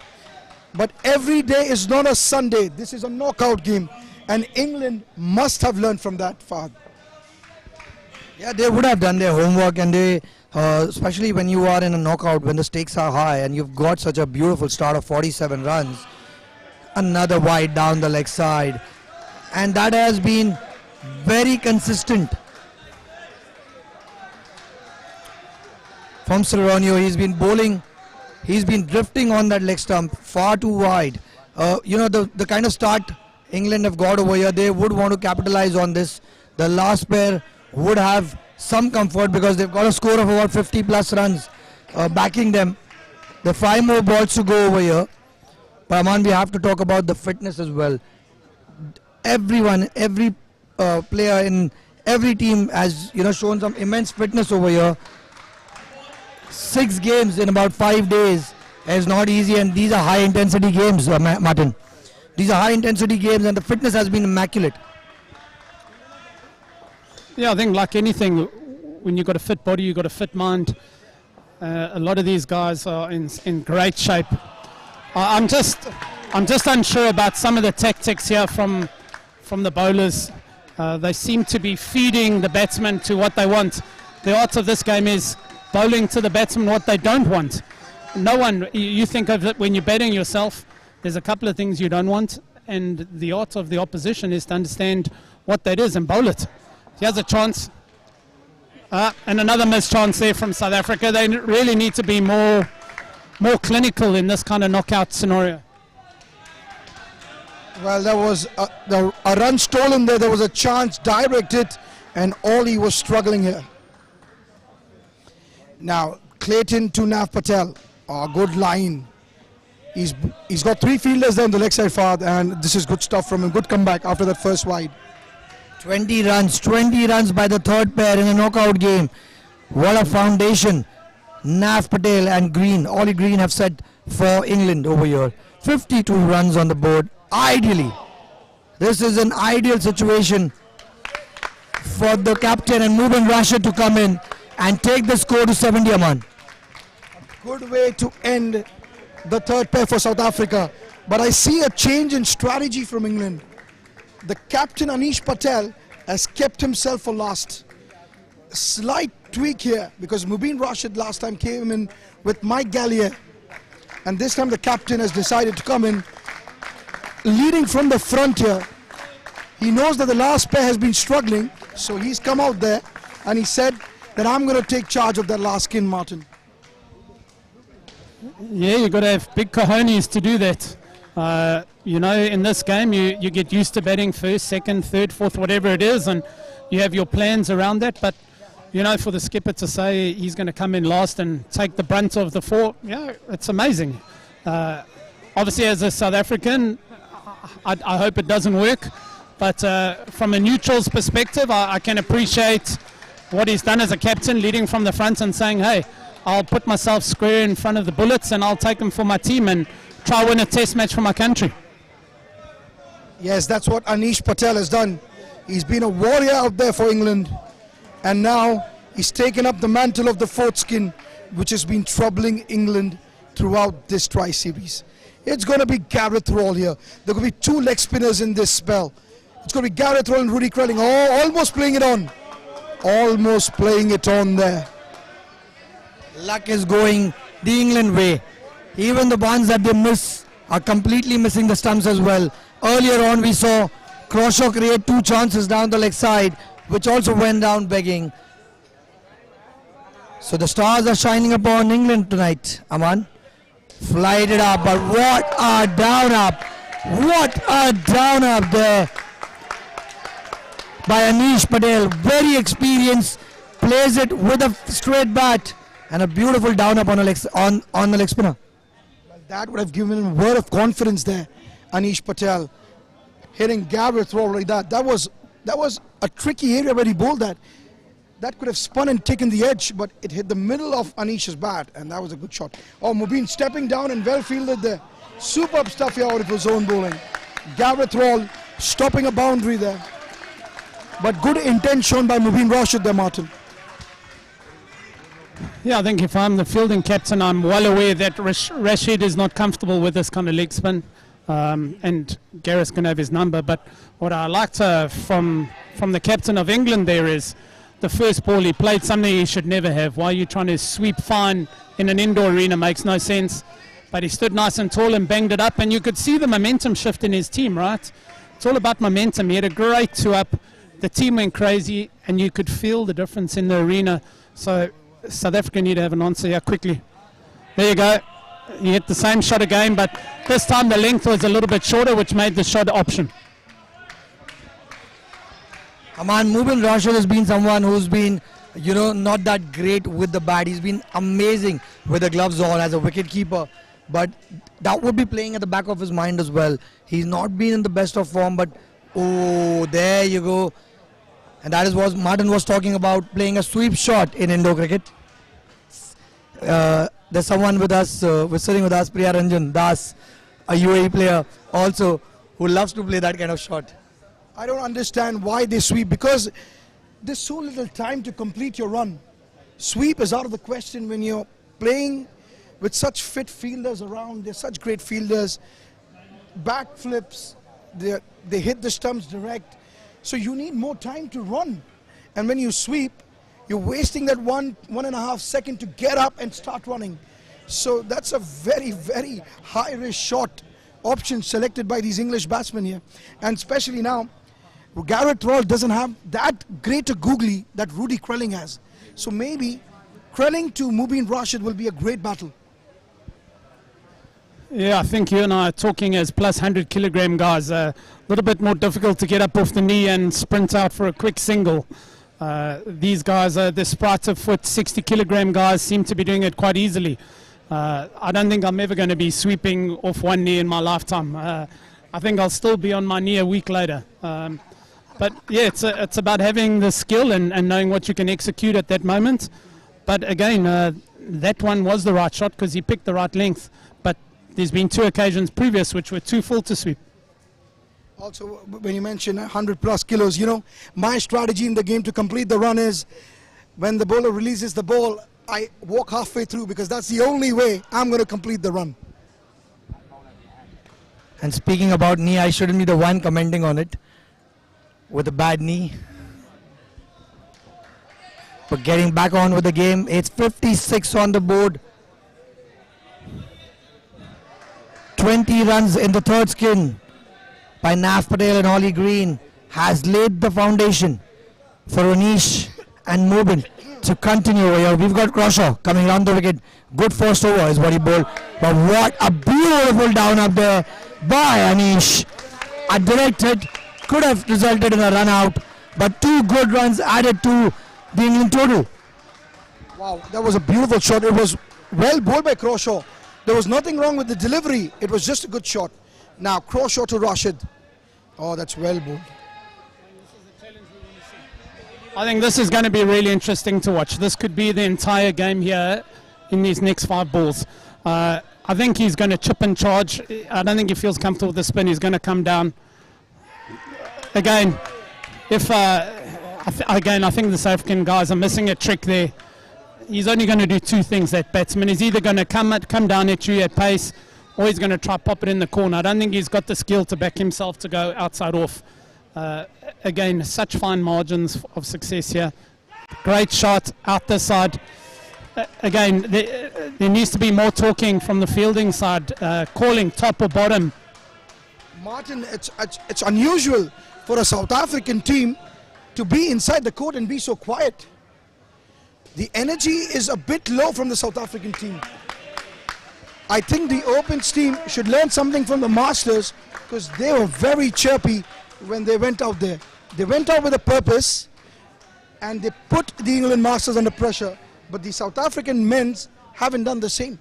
But every day is not a Sunday. This is a knockout game. And England must have learned from that, Fahad. Yeah, they would have done their homework, and they, especially when you are in a knockout, when the stakes are high and you've got such a beautiful start of 47 runs, another wide down the leg side, and that has been very consistent from Seronio. He's been bowling, he's been drifting on that leg stump far too wide. You know, the kind of start England have got over here. They would want to capitalize on this. The last pair would have some comfort because they've got a score of about 50 plus runs backing them. There are 5 more balls to go over here. But Aman, we have to talk about the fitness as well. Everyone, every player in every team has shown some immense fitness over here. 6 games in about 5 days is not easy, and these are high intensity games, Martin. These are high intensity games and the fitness has been immaculate. Yeah, I think like anything, when you've got a fit body, you've got a fit mind. A lot of these guys are in great shape. I'm just unsure about some of the tactics here from the bowlers. They seem to be feeding the batsmen to what they want. The art of this game is bowling to the batsmen what they don't want. No one, you think of it when you're batting yourself, there's a couple of things you don't want, and the art of the opposition is to understand what that is and bowl it. Here's a chance. And another missed chance there from South Africa. They really need to be more clinical in this kind of knockout scenario. Well, there was a run stolen there. There was a chance directed, and Oli was struggling here. Now, Clayton to Nav Patel. A good line. He's got 3 fielders there on the leg side, Fahad, and this is good stuff from him. Good comeback after that first wide. 20 runs by the third pair in a knockout game. What a foundation Nav Patel and Green, Ollie Green have set for England over here. 52 runs on the board. Ideally, this is an ideal situation for the captain and Mubin Rashid to come in and take the score to 70, Aman. Good way to end the third pair for South Africa. But I see a change in strategy from England. The captain Anish Patel has kept himself for last. Slight tweak here because Mubin Rashid last time came in with Mike Gallier, and this time the captain has decided to come in leading from the front here. He knows that the last pair has been struggling, so he's come out there and he said that I'm going to take charge of that last skin, Martin. Yeah, you've got to have big cojones to do that. In this game, you get used to batting first, second, third, fourth, whatever it is, and you have your plans around that. But, for the skipper to say he's going to come in last and take the brunt of the 4, it's amazing. Obviously, as a South African, I hope it doesn't work. But from a neutral's perspective, I can appreciate what he's done as a captain, leading from the front and saying, hey, I'll put myself square in front of the bullets and I'll take them for my team and try win a test match for my country. Yes, that's what Anish Patel has done. He's been a warrior out there for England, and now he's taken up the mantle of the 4th skin, which has been troubling England throughout this tri-series. It's going to be Gareth Roll here. There will be 2 leg spinners in this spell. It's going to be Gareth Roll and Rudy Krelling, almost playing it on. Almost playing it on there. Luck is going the England way. Even the ones that they miss are completely missing the stumps as well. Earlier on we saw Crawshaw create 2 chances down the leg side, which also went down begging. So the stars are shining upon England tonight, Aman. Flight it up, but what a down up. What a down up there by Anish Patel. Very experienced, plays it with a straight bat and a beautiful down up on the leg spinner. Well, that would have given him a word of confidence there, Anish Patel. Hitting Gareth Roll like that. That was a tricky area where he bowled that. That could have spun and taken the edge, but it hit the middle of Anish's bat, and that was a good shot. Oh, Mubin stepping down and well fielded there. Superb stuff here out of his own bowling. Gareth Roll stopping a boundary there. But good intent shown by Mubin Rashid there, Martin. Yeah, I think if I'm the fielding captain, I'm well aware that Rashid is not comfortable with this kind of leg spin, and Gareth can have his number. But what I liked from the captain of England there is the first ball he played something he should never have. Why are you trying to sweep fine in an indoor arena? Makes no sense. But he stood nice and tall and banged it up, and you could see the momentum shift in his team, right? It's all about momentum. He had a great 2-up. The team went crazy, and you could feel the difference in the arena. So South Africa need to have an answer here quickly. There you go. He hit the same shot again, but this time the length was a little bit shorter, which made the shot option. Aman, Mubin Rashid has been someone who's been, not that great with the bat. He's been amazing with the gloves on as a wicket keeper. But that would be playing at the back of his mind as well. He's not been in the best of form, but oh, there you go. And that is what Martin was talking about, playing a sweep shot in Indo cricket. There's someone with us, sitting with us, Priya Ranjan Das, a UAE player also, who loves to play that kind of shot. I don't understand why they sweep, because there's so little time to complete your run. Sweep is out of the question when you're playing with such fit fielders around. They're such great fielders. Back flips, they hit the stumps direct. So you need more time to run. And when you sweep, you're wasting that 1.5 seconds to get up and start running. So that's a very, very high risk shot option selected by these English batsmen here. And especially now, Garrett Roll doesn't have that great a googly that Rudy Krelling has. So maybe Krelling to Mubin Rashid will be a great battle. Yeah, I think you and I are talking as plus 100 kilogram guys. A little bit more difficult to get up off the knee and sprint out for a quick single. These guys, the sprites of foot 60 kilogram guys, seem to be doing it quite easily. I don't think I'm ever going to be sweeping off one knee in my lifetime. I think I'll still be on my knee a week later. But yeah, it's about having the skill and knowing what you can execute at that moment. But again, that one was the right shot because he picked the right length. But there's been 2 occasions previous which were too full to sweep. Also, when you mention 100 plus kilos, my strategy in the game to complete the run is when the bowler releases the ball, I walk halfway through because that's the only way I'm going to complete the run. And speaking about knee, I shouldn't be the one commenting on it with a bad knee. But getting back on with the game, it's 56 on the board. 20 runs in the third skin by Nav Patel and Ollie Green has laid the foundation for Anish and Mubin to continue here. We've got Croshaw coming around the wicket. Good first over is what he bowled. But what a beautiful down up there by Anish. A direct hit could have resulted in a run out, but 2 good runs added to the England total. Wow, that was a beautiful shot. It was well bowled by Croshaw. There was nothing wrong with the delivery. It was just a good shot. Now Croshaw to Rashid. Oh, that's well bowled. I think this is going to be really interesting to watch. This could be the entire game here in these next 5 balls. I think he's going to chip and charge. I don't think he feels comfortable with the spin. He's going to come down. Again, I think the South African guys are missing a trick there. He's only going to do 2 things, that batsman. He's either going to come down at you at pace, or he's going to try pop it in the corner. I don't think he's got the skill to back himself to go outside off. Again, such fine margins of success here. Great shot out the side. Again, there needs to be more talking from the fielding side, calling top or bottom. Martin, it's unusual for a South African team to be inside the court and be so quiet. The energy is a bit low from the South African team. I think the Opens team should learn something from the Masters because they were very chirpy when they went out there. They went out with a purpose and they put the England Masters under pressure, but the South African men's haven't done the same.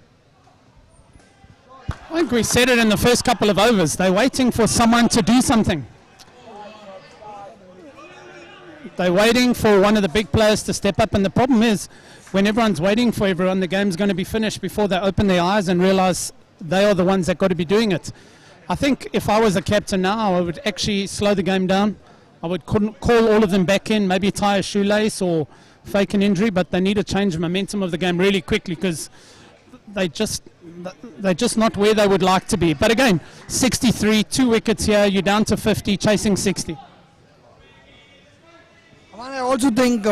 I think we said it in the first couple of overs. They're waiting for someone to do something. They're waiting for one of the big players to step up, and the problem is when everyone's waiting for everyone, the game's going to be finished before they open their eyes and realize they are the ones that got to be doing it. I think if I was a captain now, I would actually slow the game down. I would call all of them back in, maybe tie a shoelace or fake an injury, but they need to change the momentum of the game really quickly because they're just not where they would like to be. But again, 63, 2 wickets here, you're down to 50, chasing 60. I also think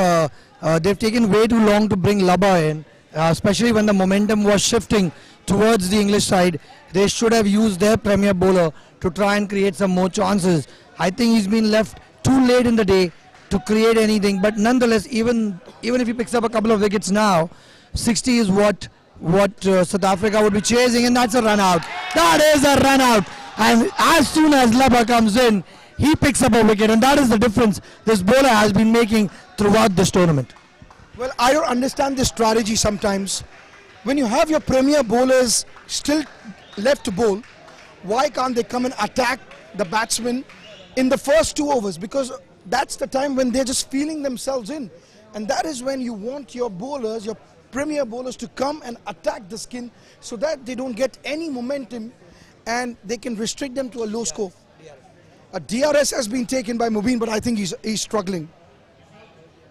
they've taken way too long to bring Labba in, especially when the momentum was shifting towards the English side. They should have used their premier bowler to try and create some more chances. I think he's been left too late in the day to create anything, but nonetheless, even if he picks up a couple of wickets now, 60 is what South Africa would be chasing, and that's a run out. That is a run out, and as soon as Labba comes in, he picks up a wicket, and that is the difference this bowler has been making throughout this tournament. Well, I don't understand this strategy sometimes. When you have your premier bowlers still left to bowl, why can't they come and attack the batsman in the first 2 overs? Because that's the time when they're just feeling themselves in. And that is when you want your bowlers, your premier bowlers, to come and attack the skin so that they don't get any momentum and they can restrict them to a low score. A DRS has been taken by Mubin, but I think he's struggling.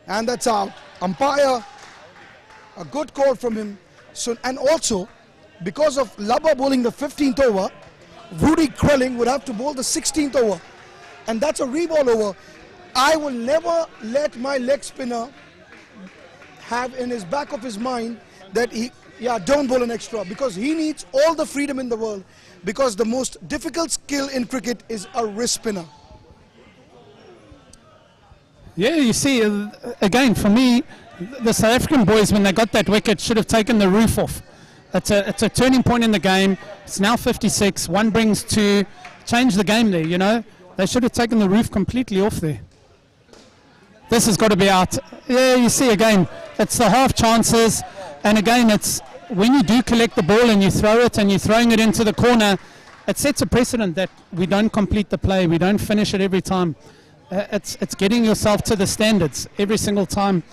And that's out. Umpire, a good call from him. So, and also, because of Lubber bowling the 15th over, Rudy Krelling would have to bowl the 16th over. And that's a reball over. I will never let my leg spinner have in his back of his mind that don't bowl an extra, because he needs all the freedom in the world, because the most difficult skill in cricket is a wrist spinner. Yeah, you see, again, for me, the South African boys, when they got that wicket, should have taken the roof off. It's a turning point in the game. It's now 56. 1 brings 2. Change the game there, you know. They should have taken the roof completely off there. This has got to be out. Yeah, you see, again, it's the half chances. And again, it's when you do collect the ball and you throw it and you're throwing it into the corner, it sets a precedent that we don't complete the play. We don't finish it every time. It's getting yourself to the standards every single time.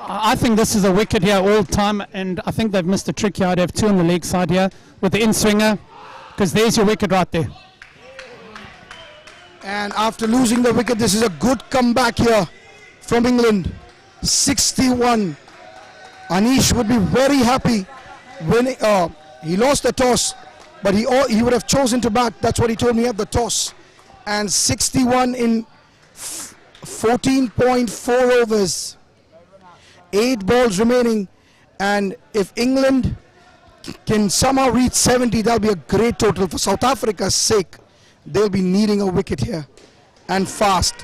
I think this is a wicket here all the time, and I think they've missed a trick here. I'd have 2 on the leg side here with the in-swinger, because there's your wicket right there. And after losing the wicket, this is a good comeback here from England. 61. Anish would be very happy when he lost the toss, but he would have chosen to bat. That's what he told me at the toss. And 61 in 14.4 overs. 8 balls remaining, and if England can somehow reach 70, that'll be a great total. For South Africa's sake, they'll be needing a wicket here, and fast.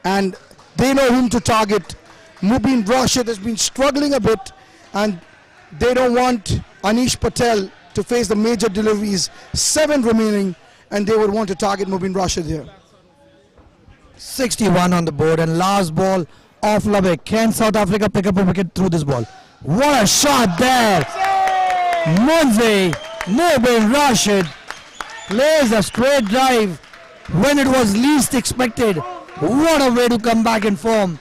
And they know whom to target. Mubin Rashid has been struggling a bit, and they don't want Anish Patel to face the major deliveries. 7 remaining, and they would want to target Mubin Rashid here. 61 on the board, and last ball off Lubber. Can South Africa pick up a wicket through this ball? What a shot there! Monze Mubin Rashid plays a straight drive when it was least expected. What a way to come back in form.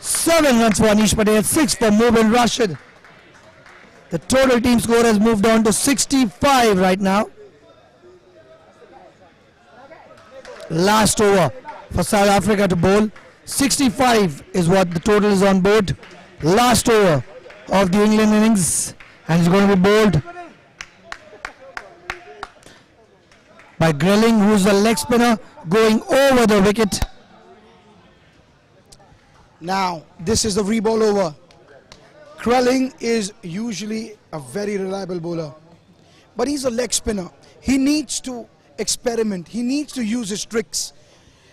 7 runs for Anish Patel, 6 for Mubin Rashid. The total team score has moved on to 65 right now. Last over for South Africa to bowl. 65 is what the total is on board. Last over of the England innings, and it's going to be bowled by Grelling, who's a leg spinner, going over the wicket. Now, this is the reball over. Krelling is usually a very reliable bowler, but he's a leg spinner. He needs to experiment. He needs to use his tricks.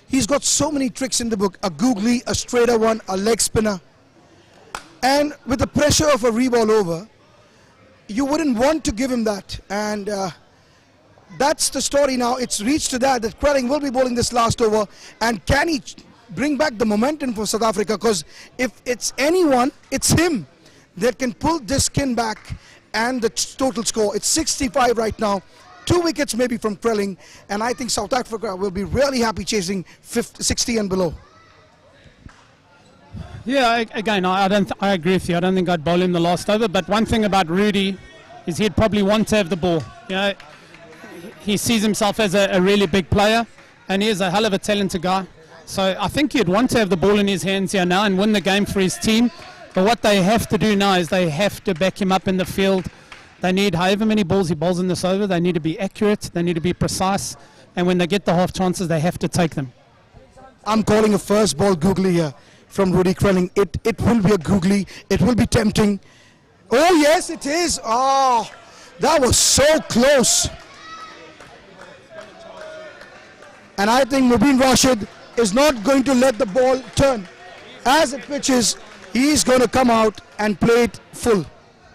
He's got so many tricks in the book. A googly, a straighter one, a leg spinner. And with the pressure of a reball over, you wouldn't want to give him that. And that's the story now. It's reached to that Krelling will be bowling this last over. And can he bring back the momentum for South Africa? Because if it's anyone, it's him that can pull this skin back. And the total score, it's 65 right now. 2 wickets maybe from Krelling, and I think South Africa will be really happy chasing 60 and below. Yeah, again, I agree with you. I don't think I'd bowl him the last over, but one thing about Rudy is he'd probably want to have the ball. You know, he sees himself as a really big player, and he is a hell of a talented guy. So I think he'd want to have the ball in his hands here now and win the game for his team. But what they have to do now is they have to back him up in the field. They need however many balls he bowls in this over, they need to be accurate, they need to be precise, and when they get the half chances, they have to take them. I'm calling a first ball googly here from Rudy Krelling. It will be a googly, it will be tempting. Oh yes, it is. Oh, that was so close. And I think Mubin Rashid is not going to let the ball turn. As it pitches, he's going to come out and play it full.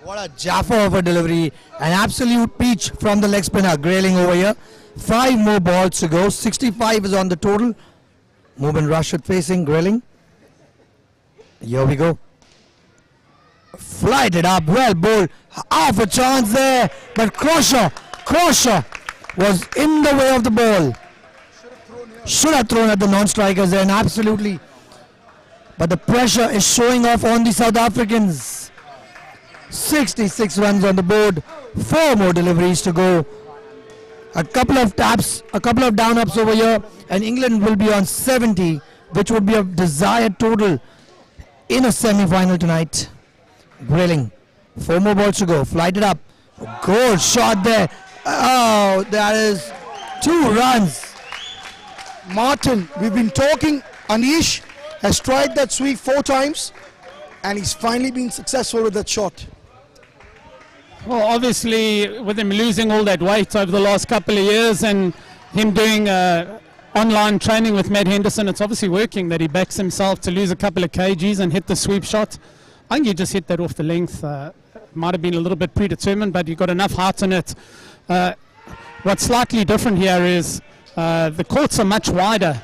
What a jaffa of a delivery. An absolute peach from the leg spinner, Grayling over here. 5 more balls to go. 65 is on the total. Mubin Rashid facing Grilling. Here we go. Flighted up, well bowled. Half a chance there, but Crusher was in the way of the ball. Should have thrown at the non-strikers there, and absolutely. But the pressure is showing off on the South Africans. 66 runs on the board. 4 more deliveries to go. A couple of taps, a couple of down-ups over here, and England will be on 70, which would be a desired total in a semi-final tonight. Grilling. 4 more balls to go. Flighted up. Good shot there. Oh, that is 2 runs. Martin, we've been talking. Anish has tried that sweep 4 times, and he's finally been successful with that shot. Well, obviously, with him losing all that weight over the last couple of years and him doing online training with Matt Henderson, it's obviously working that he backs himself to lose a couple of kgs and hit the sweep shot. I think he just hit that off the length. Might have been a little bit predetermined, but you got enough heart in it. What's slightly different here is the courts are much wider,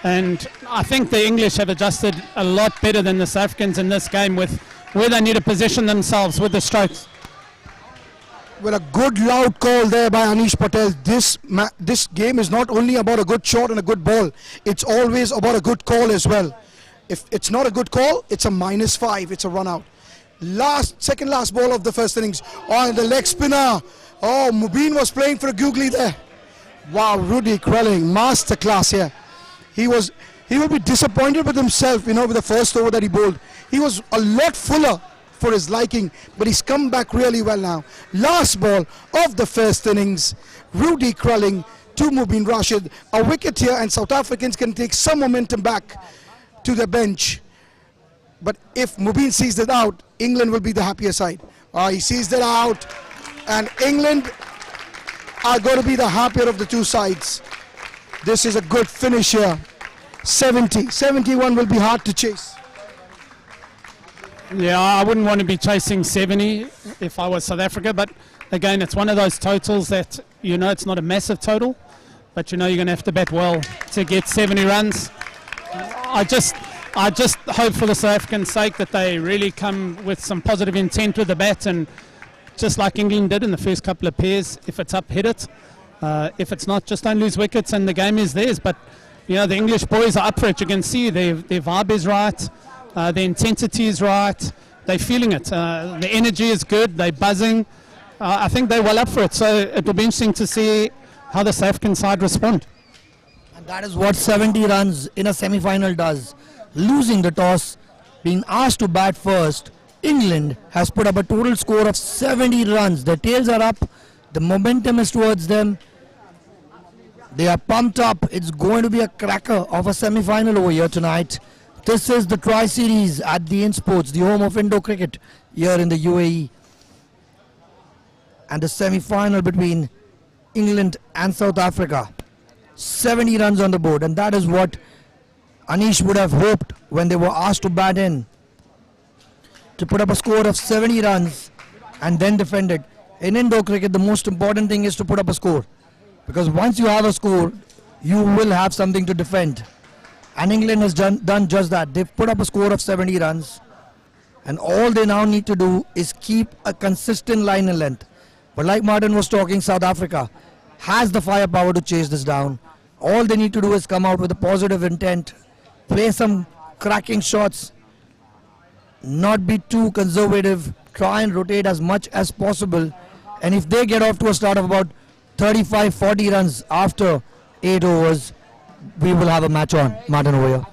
and I think the English have adjusted a lot better than the South Africans in this game with where they need to position themselves with the strokes. Well, a good loud call there by Anish Patel. This game is not only about a good shot and a good ball, it's always about a good call as well. If it's not a good call, it's a -5, it's a run out. Second last ball of the first innings. Oh, and the leg spinner. Oh, Mubin was playing for a googly there. Wow, Rudy Krelling, masterclass here. He will be disappointed with himself, with the first over that he bowled. He was a lot fuller for his liking, but he's come back really well now. Last ball of the first innings. Rudy Krelling to Mubin Rashid. A wicket here, and South Africans can take some momentum back to the bench. But if Mubin sees that out, England will be the happier side. He sees that out, and England are going to be the happier of the two sides. This is a good finish here. 71 will be hard to chase. Yeah, I wouldn't want to be chasing 70 if I was South Africa, but again, it's one of those totals that it's not a massive total, but you're going to have to bat well to get 70 runs. I just hope for the South African sake that they really come with some positive intent with the bat, and just like England did in the first couple of pairs, if it's up, hit it. If it's not, just don't lose wickets, and the game is theirs. But the English boys are up for it. You can see their vibe is right, the intensity is right, they're feeling it. The energy is good, they're buzzing. I think they're well up for it, so it will be interesting to see how the South African side respond. And that is what 70 runs in a semi-final does. Losing the toss, being asked to bat first, England has put up a total score of 70 runs. Their tails are up, the momentum is towards them. They are pumped up. It's going to be a cracker of a semi-final over here tonight. This is the Tri-Series at the Insportz, the home of Indo cricket here in the UAE. And the semi-final between England and South Africa. 70 runs on the board, and that is what Anish would have hoped when they were asked to bat in. To put up a score of 70 runs and then defend it. In Indo cricket, the most important thing is to put up a score. Because once you have a score, you will have something to defend. And England has done just that. They've put up a score of 70 runs. And all they now need to do is keep a consistent line and length. But like Martin was talking, South Africa has the firepower to chase this down. All they need to do is come out with a positive intent, play some cracking shots, not be too conservative, try and rotate as much as possible. And if they get off to a start of about 35-40 runs after 8 overs, we will have a match on. Martin over here.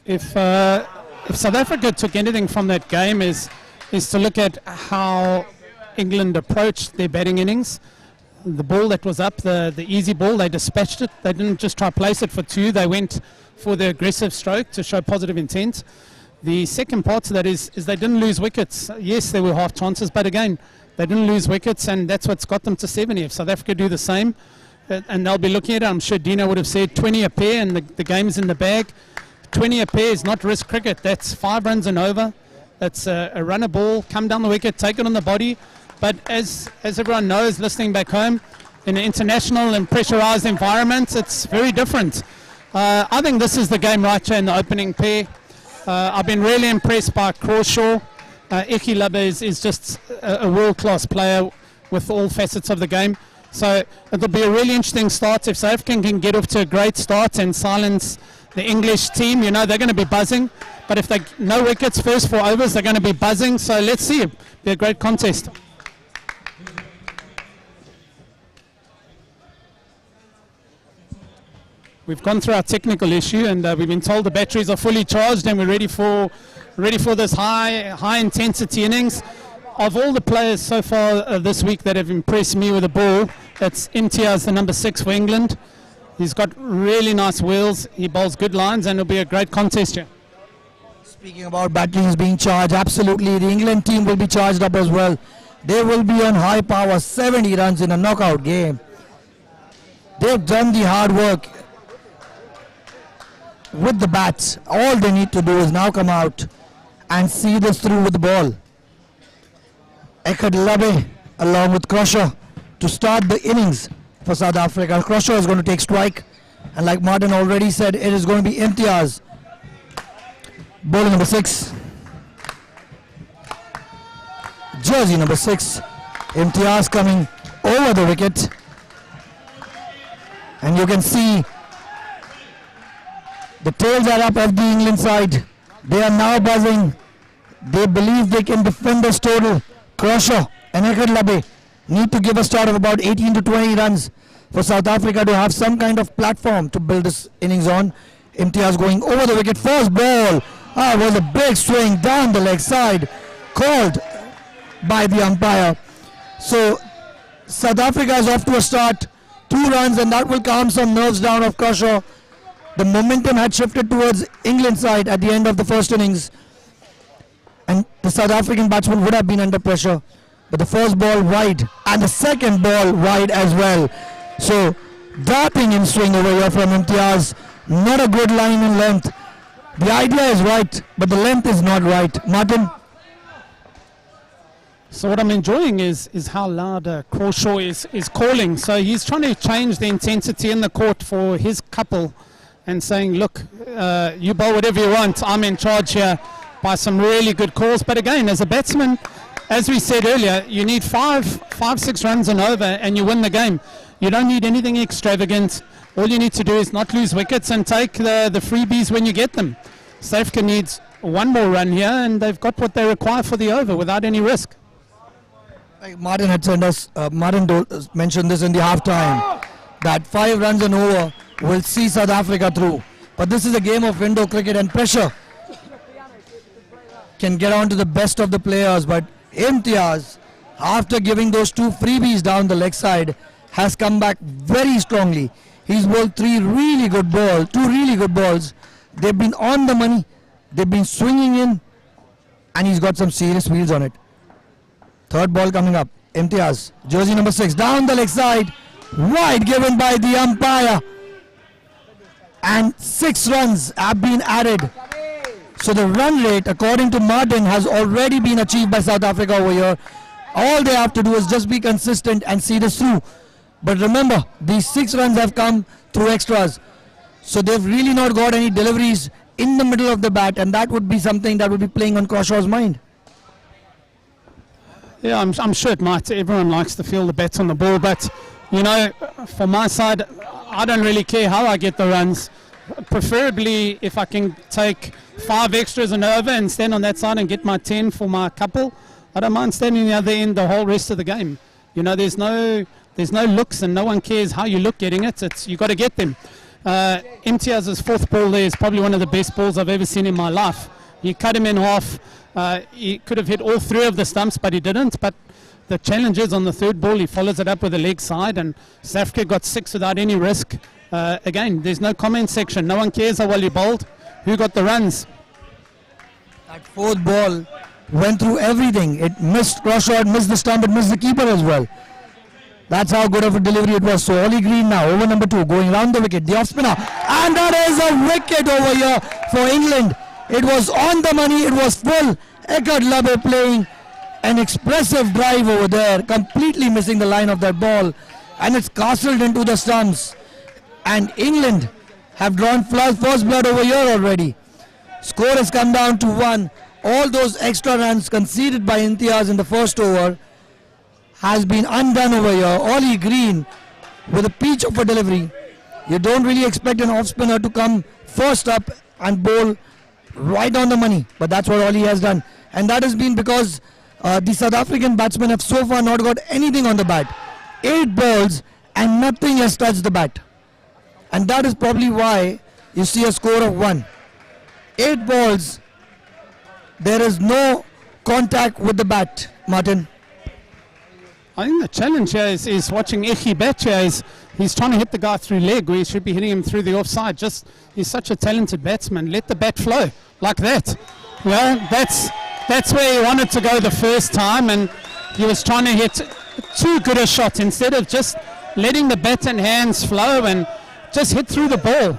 If South Africa took anything from that game is to look at how England approached their batting innings. The ball that was up, the easy ball, they dispatched it. They didn't just try to place it for 2. They went for the aggressive stroke to show positive intent. The second part to that is they didn't lose wickets. Yes, there were half chances, but again, they didn't lose wickets, and that's what's got them to 70. If South Africa do the same, and they'll be looking at it, I'm sure Dino would have said 20 a pair, and the game's in the bag. 20 a pair is not risk cricket. That's 5 runs and over. That's a runner ball, come down the wicket, take it on the body. But as everyone knows listening back home, in an international and pressurized environment, it's very different. I think this is the game right here in the opening pair. I've been really impressed by Crawshaw. Ekilabe is just a world-class player with all facets of the game. So it'll be a really interesting start. If South Africa can get off to a great start and silence the English team, you know, they're going to be buzzing. But if they no wickets first 4 overs, they're going to be buzzing. So let's see. It'll be a great contest. We've gone through our technical issue, and we've been told the batteries are fully charged, and we're ready for this high intensity innings. Of all the players so far this week that have impressed me with the ball, that's Imtiaz, the number 6 for England. He's got really nice wheels. He bowls good lines, and it'll be a great contest here. Speaking about batteries being charged, absolutely, the England team will be charged up as well. They will be on high power, 70 runs in a knockout game. They've done the hard work with the bats. All they need to do is now come out and see this through with the ball. Ekilabe along with Crawshaw to start the innings for South Africa. Crawshaw is going to take strike, and like Martin already said, it is going to be Imtiaz bowling number 6. Jersey number 6, Imtiaz coming over the wicket, and you can see the tails are up of the England side. They are now buzzing. They believe they can defend this total. Crawshaw and Ekilabe need to give a start of about 18 to 20 runs for South Africa to have some kind of platform to build this innings on. Imtiaz going over the wicket. First ball was a big swing down the leg side, called by the umpire. So South Africa is off to a start. 2 runs, and that will calm some nerves down of Crawshaw. The momentum had shifted towards England side at the end of the first innings, and the South African batsman would have been under pressure. But the first ball wide and the second ball wide as well. So darting in swing over here from Imtiaz. Not a good line in length. The idea is right, but the length is not right. Martin? So what I'm enjoying is how loud Crawshaw is calling. So he's trying to change the intensity in the court for his couple and saying, look, you bowl whatever you want. I'm in charge here, by some really good calls. But again, as a batsman, as we said earlier, you need 5-6 runs and over and you win the game. You don't need anything extravagant. All you need to do is not lose wickets and take the freebies when you get them. South Africa needs one more run here, and they've got what they require for the over without any risk. Like Martin had sent us, mentioned this in the halftime, that 5 runs and over will see South Africa through. But this is a game of window cricket, and pressure can get on to the best of the players. But Imtiaz, after giving those 2 freebies down the leg side, has come back very strongly. He's bowled 2 really good balls. They've been on the money, they've been swinging in, and he's got some serious wheels on it. Third ball coming up. Imtiaz, jersey number 6, down the leg side, wide given by the umpire, and 6 runs have been added. So the run rate, according to Martin, has already been achieved by South Africa over here. All they have to do is just be consistent and see this through. But remember, these 6 runs have come through extras. So they've really not got any deliveries in the middle of the bat, and that would be something that would be playing on Crawshaw's mind. Yeah, I'm sure it might. Everyone likes to feel the bats on the ball, but, you know, for my side, I don't really care how I get the runs. Preferably if I can take 5 extras and over and stand on that side and get my 10 for my couple, I don't mind standing the other end the whole rest of the game. You know, there's no looks, and no one cares how you look getting it. It's you got to get them. Imtiaz's 4th ball there is probably one of the best balls I've ever seen in my life. He cut him in half. He could have hit all 3 of the stumps, but he didn't. But the challenge is on the 3rd ball, he follows it up with the leg side, and South Africa got 6 without any risk. Again, there's no comment section. No one cares how well you bowled. Who got the runs? That 4th ball went through everything. It missed Crawshaw, it missed the stump, it missed the keeper as well. That's how good of a delivery it was. So Ollie Green now, over number 2, going round the wicket, the off spinner. And that is a wicket over here for England. It was on the money, it was full. Ekilabe playing an expressive drive over there, completely missing the line of that ball. and it's castled into the stumps. And England have drawn first blood over here already. Score has come down to 1. All those extra runs conceded by Imtiaz in the first over has been undone over here. Ollie Green with a peach of a delivery. You don't really expect an off spinner to come first up and bowl right on the money, but that's what Ollie has done. And that has been because the South African batsmen have so far not got anything on the bat. 8 balls and nothing has touched the bat. And that is probably why you see a score of 1. 8 balls, there is no contact with the bat, Martin. I think the challenge here is watching Echi bat here. He's trying to hit the guy through leg where he should be hitting him through the offside. He's such a talented batsman. Let the bat flow like that. Well, that's where he wanted to go the first time, and he was trying to hit too good a shot instead of just letting the bat and hands flow and just hit through the ball.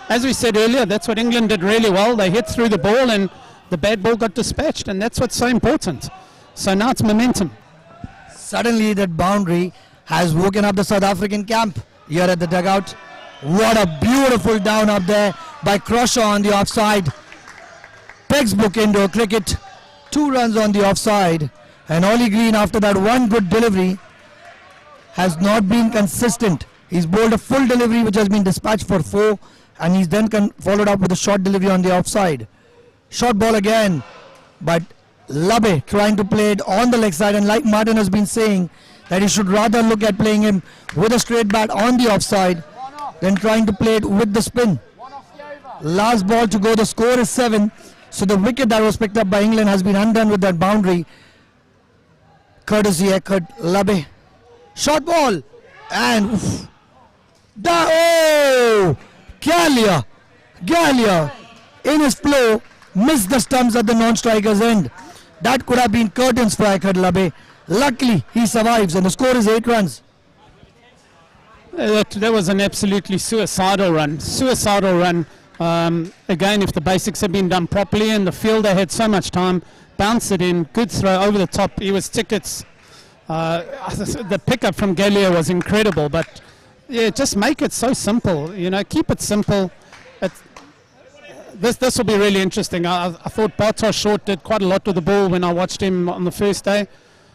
As we said earlier, that's what England did really well. They hit through the ball and the bad ball got dispatched, and that's what's so important. So now it's momentum. Suddenly that boundary has woken up the South African camp here at the dugout. What a beautiful down up there by Croshaw on the offside. Textbook indoor cricket. 2 runs on the offside. And Ollie Green, after that one good delivery, has not been consistent. He's bowled a full delivery which has been dispatched for 4, and he's then followed up with a short delivery on the offside. Short ball again, but Labbe trying to play it on the leg side, and like Martin has been saying, that he should rather look at playing him with a straight bat on the offside than trying to play it with the spin. Last ball to go, the score is 7. So the wicket that was picked up by England has been undone with that boundary. Courtesy Eckert Labbe. Short ball, and oof. Gallia in his flow missed the stumps at the non-striker's end. That could have been curtains for Eckert Labbe. Luckily, he survives, and the score is 8 runs. That was an absolutely suicidal run. Again, if the basics had been done properly and the fielder had so much time, bounce it in, good throw over the top. He was tickets. The pickup from Gallia was incredible, but yeah, just make it so simple. You know, keep it simple. This will be really interesting. I thought Bartosz Short did quite a lot with the ball when I watched him on the first day.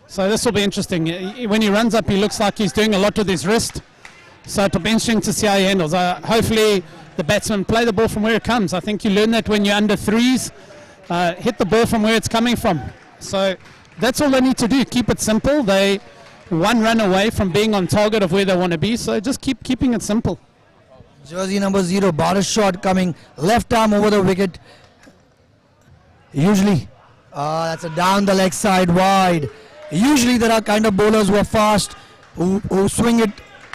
So this will be interesting. When he runs up, he looks like he's doing a lot with his wrist. So it'll be interesting to see how he handles. Hopefully the batsmen play the ball from where it comes. I think you learn that when you're under 3s. Hit the ball from where it's coming from. So that's all they need to do. Keep it simple. They 1 run away from being on target of where they want to be. So just keeping it simple. Jersey number 0, Boris shot coming left arm over the wicket. Usually, that's a down the leg side wide. Usually there are kind of bowlers who are fast, who swing it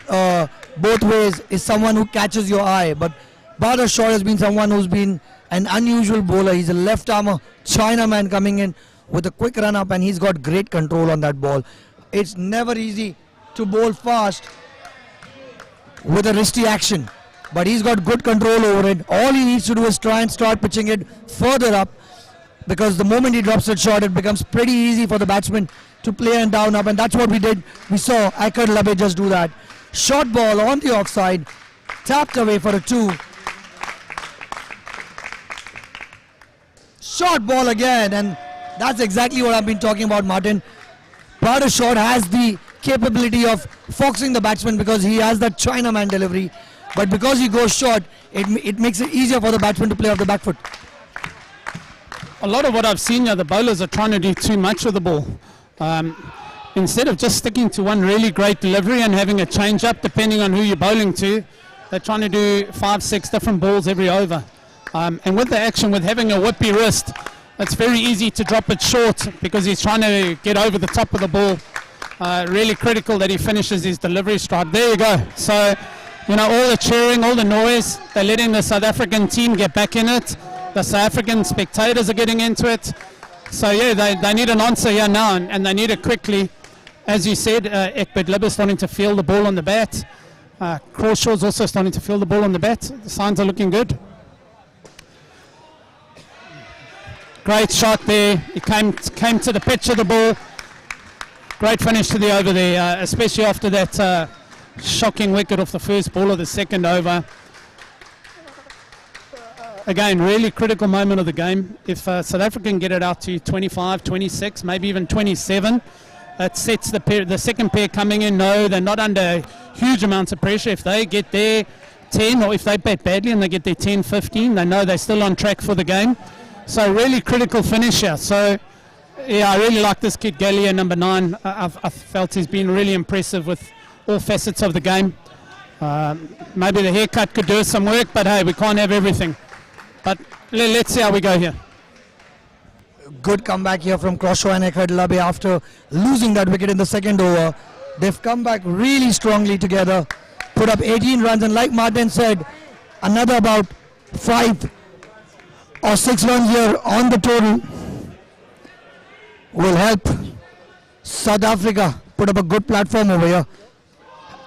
both ways, is someone who catches your eye. But Boris Shot has been someone who's been an unusual bowler. He's a left armer Chinaman coming in with a quick run up, and he's got great control on that ball. It's never easy to bowl fast with a wristy action, but he's got good control over it. All he needs to do is try and start pitching it further up, because the moment he drops it short, it becomes pretty easy for the batsman to play and down up, and that's what we did. We saw Eckert Labbe just do that. Short ball on the offside, tapped away for a 2. Short ball again, and that's exactly what I've been talking about, Martin. Boris Shot has the capability of foxing the batsman because he has that Chinaman delivery, but because he goes short, it makes it easier for the batsman to play off the back foot. A lot of what I've seen here, the bowlers are trying to do too much with the ball. Instead of just sticking to one really great delivery and having a change up depending on who you're bowling to, they're trying to do 5-6 different balls every over. And with the action, with having a whippy wrist, it's very easy to drop it short because he's trying to get over the top of the ball. Really critical that he finishes his delivery stride. There you go. So, you know, all the cheering, all the noise, they're letting the South African team get back in it. The South African spectators are getting into it. So yeah, they need an answer here now, and they need it quickly. As you said, Eckert Labbe is starting to feel the ball on the bat. Crawshaw's also starting to feel the ball on the bat. The signs are looking good. Great shot there. He came to the pitch of the ball. Great finish to the over there, especially after that Shocking wicket off the first ball of the second over. Again, really critical moment of the game. If South Africa can get it out to 25, 26, maybe even 27, that sets the second pair coming in. No, they're not under huge amounts of pressure. If they get their 10, or if they bat badly and they get their 10, 15, they know they're still on track for the game. So really critical finish here. So yeah, I really like this kid Gallia, number 9. I felt he's been really impressive with all facets of the game. Maybe the haircut could do us some work, but hey, we can't have everything. But let's see how we go here. Good comeback here from Croshaw and Eckhard Labbe after losing that wicket in the second over. They've come back really strongly together, put up 18 runs, and like Martin said, another about 5 or 6 runs here on the total will help South Africa put up a good platform over here.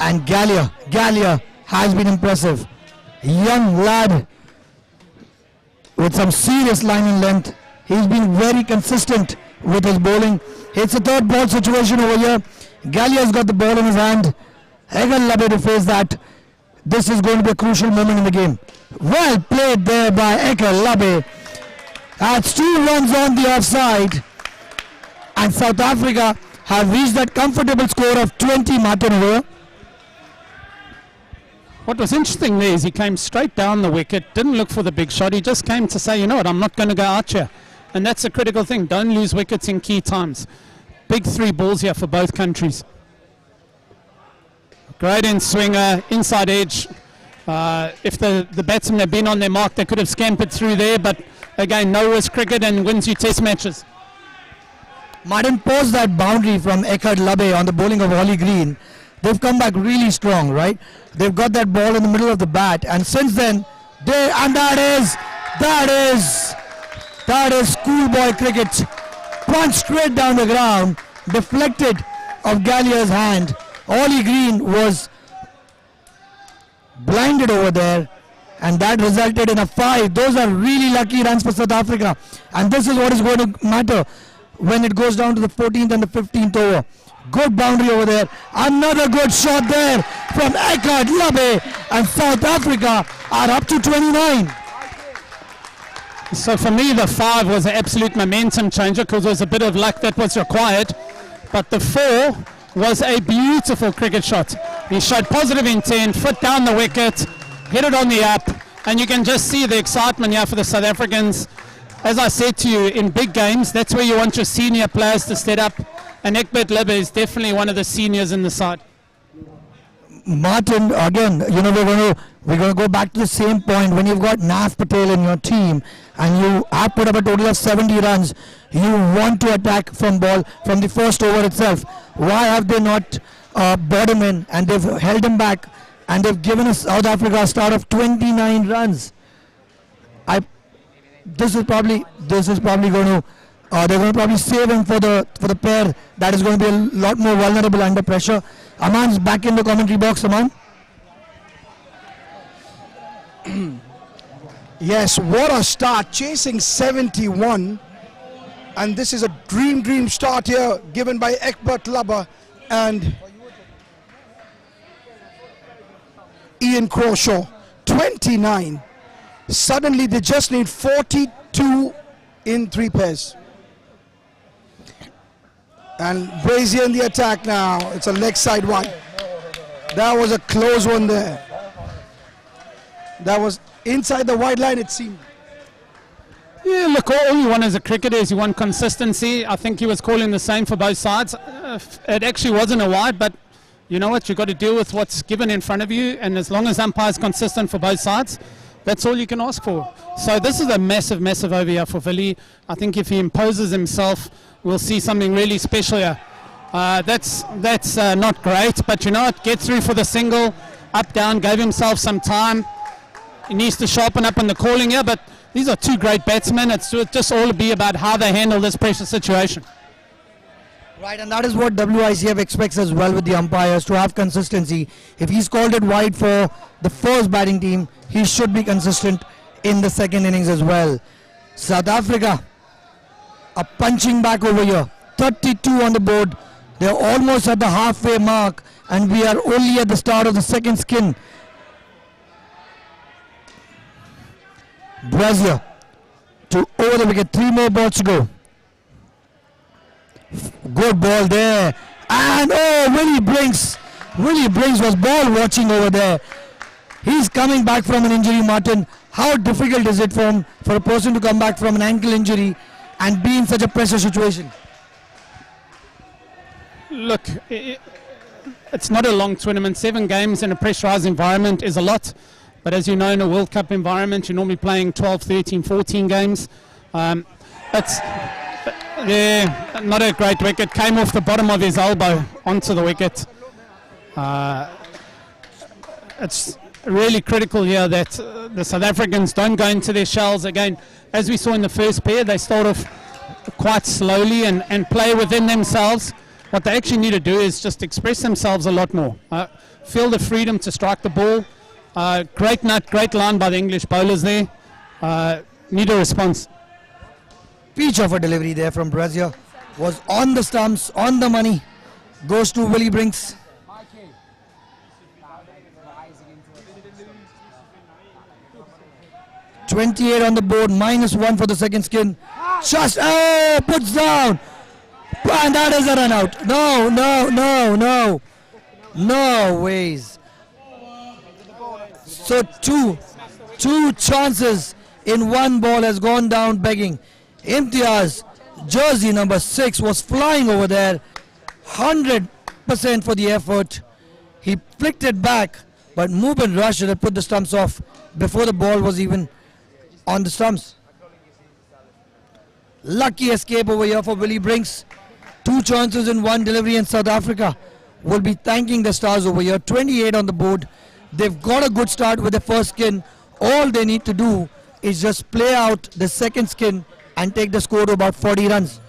And Gallia has been impressive. Young lad with some serious line and length. He's been very consistent with his bowling. It's a third ball situation over here. Gallia's got the ball in his hand. Eckhard Labbe to face that. This is going to be a crucial moment in the game. Well played there by Eckhard Labbe. That's 2 runs on the offside. And South Africa have reached that comfortable score of 20, Martin over. What was interesting there is he came straight down the wicket, didn't look for the big shot. He just came to say, you know what, I'm not going to go out here. And that's a critical thing. Don't lose wickets in key times. Big 3 balls here for both countries. Great in swinger, inside edge. If the batsmen had been on their mark, they could have scampered through there. But again, no risk cricket and wins you test matches. Martin paused that boundary from Eckhard Labbe on the bowling of Holly Green. They've come back really strong, right? They've got that ball in the middle of the bat, and since then, that is schoolboy cricket. Punch straight down the ground, deflected of Gallia's hand. Holly Green was blinded over there, and that resulted in a 5. Those are really lucky runs for South Africa, and this is what is going to matter when it goes down to the 14th and the 15th over. Good boundary over there. Another good shot there from Eckhard Labbe, and South Africa are up to 29. So for me, the 5 was an absolute momentum changer because there was a bit of luck that was required. But the 4 was a beautiful cricket shot. He showed positive intent, foot down the wicket, hit it on the up, and you can just see the excitement here for the South Africans. As I said to you, in big games, that's where you want your senior players to step up. And Eckhard Labbe is definitely one of the seniors in the side. Martin, again, you know, we're going to go back to the same point. When you've got Nav Patel in your team and you have put up a total of 70 runs, you want to attack from ball from the first over itself. Why have they not brought him in, and they've held him back, and they've given us South Africa a start of 29 runs? This is probably going to they're going to probably save him for the pair that is going to be a lot more vulnerable under pressure. Aman's back in the commentary box. Aman. Yes, what a start, chasing 71, and this is a dream start here given by Eckhard Labbe and Ian Croshaw. 29. Suddenly they just need 42 in 3 pairs. And Brazier in the attack now. It's a leg side one. That was a close one there. That was inside the wide line, it seemed. Yeah, look, all you want as a cricketer is you want consistency. I think he was calling the same for both sides. It actually wasn't a wide, but you know what? You've got to deal with what's given in front of you. And as long as umpire's consistent for both sides, that's all you can ask for. So this is a massive over here for Philly. I think if he imposes himself, we'll see something really special here. That's not great, but you know what? Get through for the single, up, down, gave himself some time. He needs to sharpen up on the calling here, but these are 2 great batsmen. It's just all to be about how they handle this pressure situation. Right, and that is what WICF expects as well with the umpires, to have consistency. If he's called it wide for the first batting team, he should be consistent in the second innings as well. South Africa are punching back over here. 32 on the board. They're almost at the halfway mark, and we are only at the start of the second skin. Brazier to over the wicket, 3 more balls to go. Good ball there, and oh, Willie Brinks was ball watching over there. He's coming back from an injury, Martin. How difficult is it for a person to come back from an ankle injury and be in such a pressure situation? Look, it's not a long tournament. 7 games in a pressurized environment is a lot. But as you know, in a World Cup environment, you're normally playing 12, 13, 14 games. It's not a great wicket. Came off the bottom of his elbow onto the wicket. It's really critical here that the South Africans don't go into their shells again. As we saw in the first pair, they start off quite slowly and play within themselves. What they actually need to do is just express themselves a lot more. Feel the freedom to strike the ball. Great nut, great line by the English bowlers there. Need a response. Peach of a delivery there from Brazier. Was on the stumps, on the money. Goes to Willie Brinks. 28 on the board, -1 for the second skin. Just puts down. And that is a run out. No ways. So two chances in one ball has gone down begging. Imtiaz, jersey number 6, was flying over there. 100% for the effort. He flicked it back, but Mubin Rashid had put the stumps off before the ball was even on the stumps. Lucky escape over here for Willie Brinks. 2 chances in 1 delivery, and South Africa will be thanking the stars over here. 28 on the board. They've got a good start with the first skin. All they need to do is just play out the second skin and take the score to about 40 runs.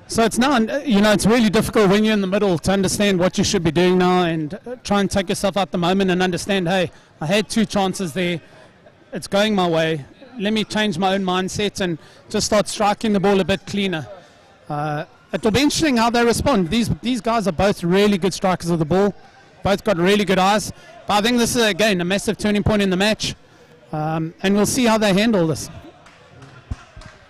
So it's now, it's really difficult when you're in the middle to understand what you should be doing now and try and take yourself out the moment and understand, hey, I had 2 chances there. It's going my way. Let me change my own mindset and just start striking the ball a bit cleaner. It will be interesting how they respond. These guys are both really good strikers of the ball. Both got really good eyes. But I think this is, again, a massive turning point in the match. And we'll see how they handle this.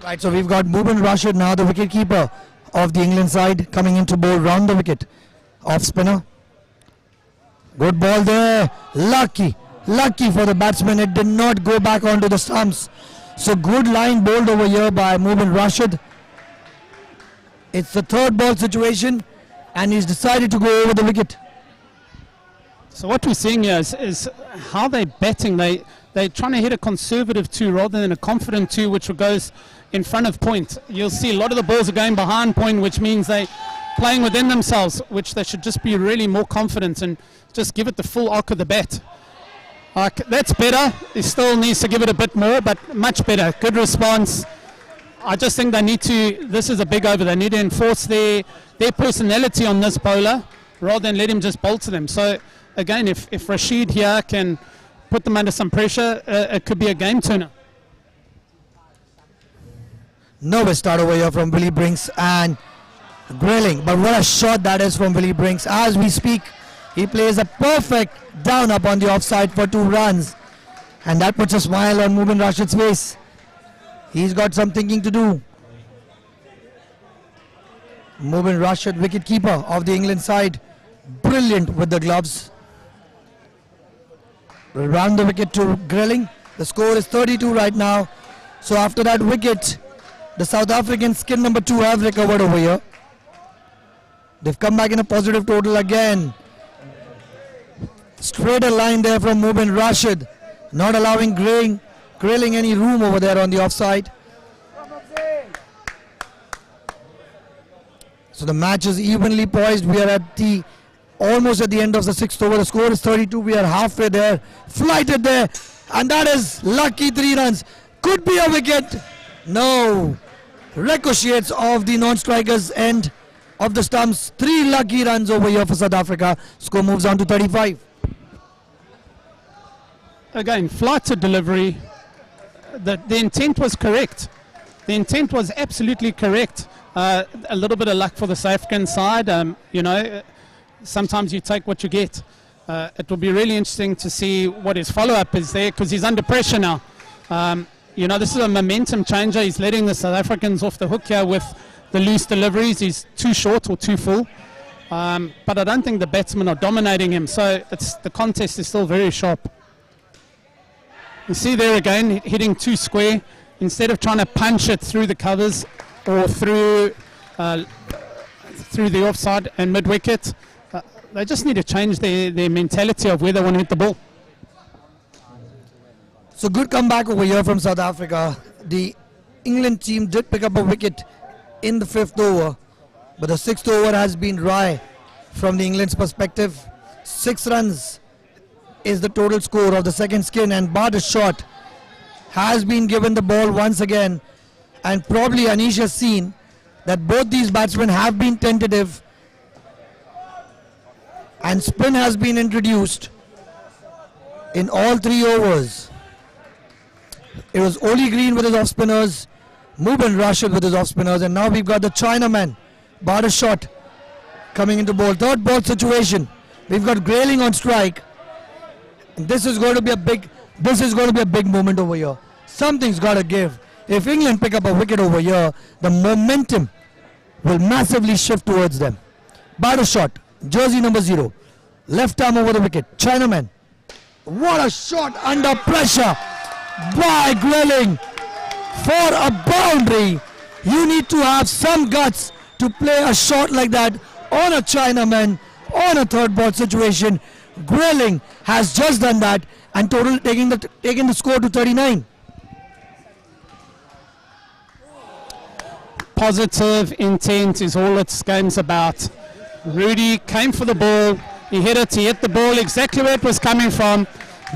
Right, so we've got Mubin Rashid now, the wicketkeeper of the England side, coming in to bowl round the wicket. Off spinner. Good ball there. Lucky for the batsman. It did not go back onto the stumps. So good line bowled over here by Mubin Rashid. It's the 3rd ball situation, and he's decided to go over the wicket. So what we're seeing here is how they're batting. They're trying to hit a conservative 2 rather than a confident 2, which goes in front of point. You'll see a lot of the balls are going behind point, which means they're playing within themselves, which they should just be really more confident and just give it the full arc of the bat. That's better. He still needs to give it a bit more, but much better. Good response. I just think they need to, this is a big over, they need to enforce their personality on this bowler rather than let him just bowl to them. So again, if Rashid here can put them under some pressure, it could be a game turner. Nervous start over here from Willie Brinks and grilling, but what a shot that is from Willie Brinks. As we speak, he plays a perfect down up on the offside for 2 runs, and that puts a smile on Mubin Rashid's face. He's got some thinking to do. Mubin Rashid, wicketkeeper of the England side, brilliant with the gloves. Round the wicket to grilling. The score is 32 right now. So after that wicket, the South African skin number 2 have recovered over here. They've come back in a positive total again. Straight a line there from Mubin Rashid, not allowing Grilling any room over there on the offside. So the match is evenly poised. We are almost at the end of the 6th over. The score is 32. We are halfway there. Flighted there. And that is lucky 3 runs. Could be a wicket. No. Ricochets off the non-strikers end of the stumps. 3 lucky runs over here for South Africa. Score moves on to 35. Again, flighted delivery. The intent was correct. The intent was absolutely correct. A little bit of luck for the South African side. sometimes you take what you get. It will be really interesting to see what his follow-up is there, because he's under pressure now. This is a momentum changer. He's letting the South Africans off the hook here with the loose deliveries. He's too short or too full. But I don't think the batsmen are dominating him, so the contest is still very sharp. You see there again, hitting too square. Instead of trying to punch it through the covers or through the offside and mid-wicket, they just need to change their mentality of where they want to hit the ball. So good comeback over here from South Africa. The England team did pick up a wicket in the 5th over, but the 6th over has been dry from the England's perspective. 6 runs is the total score of the second skin, and Bart Shot has been given the ball once again, and probably Anish has seen that both these batsmen have been tentative, and spin has been introduced in all 3 overs. It was Oli Green with his off spinners, Mubin Rashid with his off spinners, and now we've got the Chinaman, Bart Shot, coming into ball. 3rd ball situation. We've got Grayling on strike. And this is going to be a big moment over here. Something's got to give. If England pick up a wicket over here, the momentum will massively shift towards them. Bart Shot, jersey number 0, left arm over the wicket. Chinaman. What a shot under pressure by Grayling for a boundary. You need to have some guts to play a shot like that on a Chinaman on a 3rd ball situation. Grayling has just done that and taking the score to 39. Positive intent is all this game's about. Rudy came for the ball, he hit the ball exactly where it was coming from.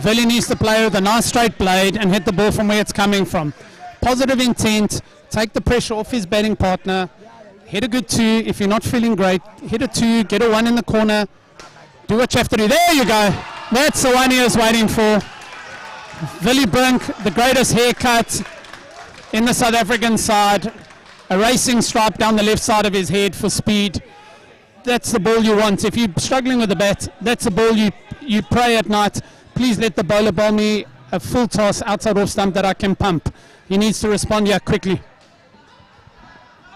Willie needs to play with a nice straight blade and hit the ball from where it's coming from. Positive intent, take the pressure off his batting partner, hit a good 2. If you're not feeling great, hit a 2, get a 1 in the corner, do what you have to do. There you go. That's the one he was waiting for. Willie Brink, the greatest haircut in the South African side, a racing stripe down the left side of his head for speed. That's the ball you want. If you're struggling with the bat, that's the ball you pray at night. Please let the bowler bowl me a full toss outside off stump that I can pump. He needs to respond here quickly.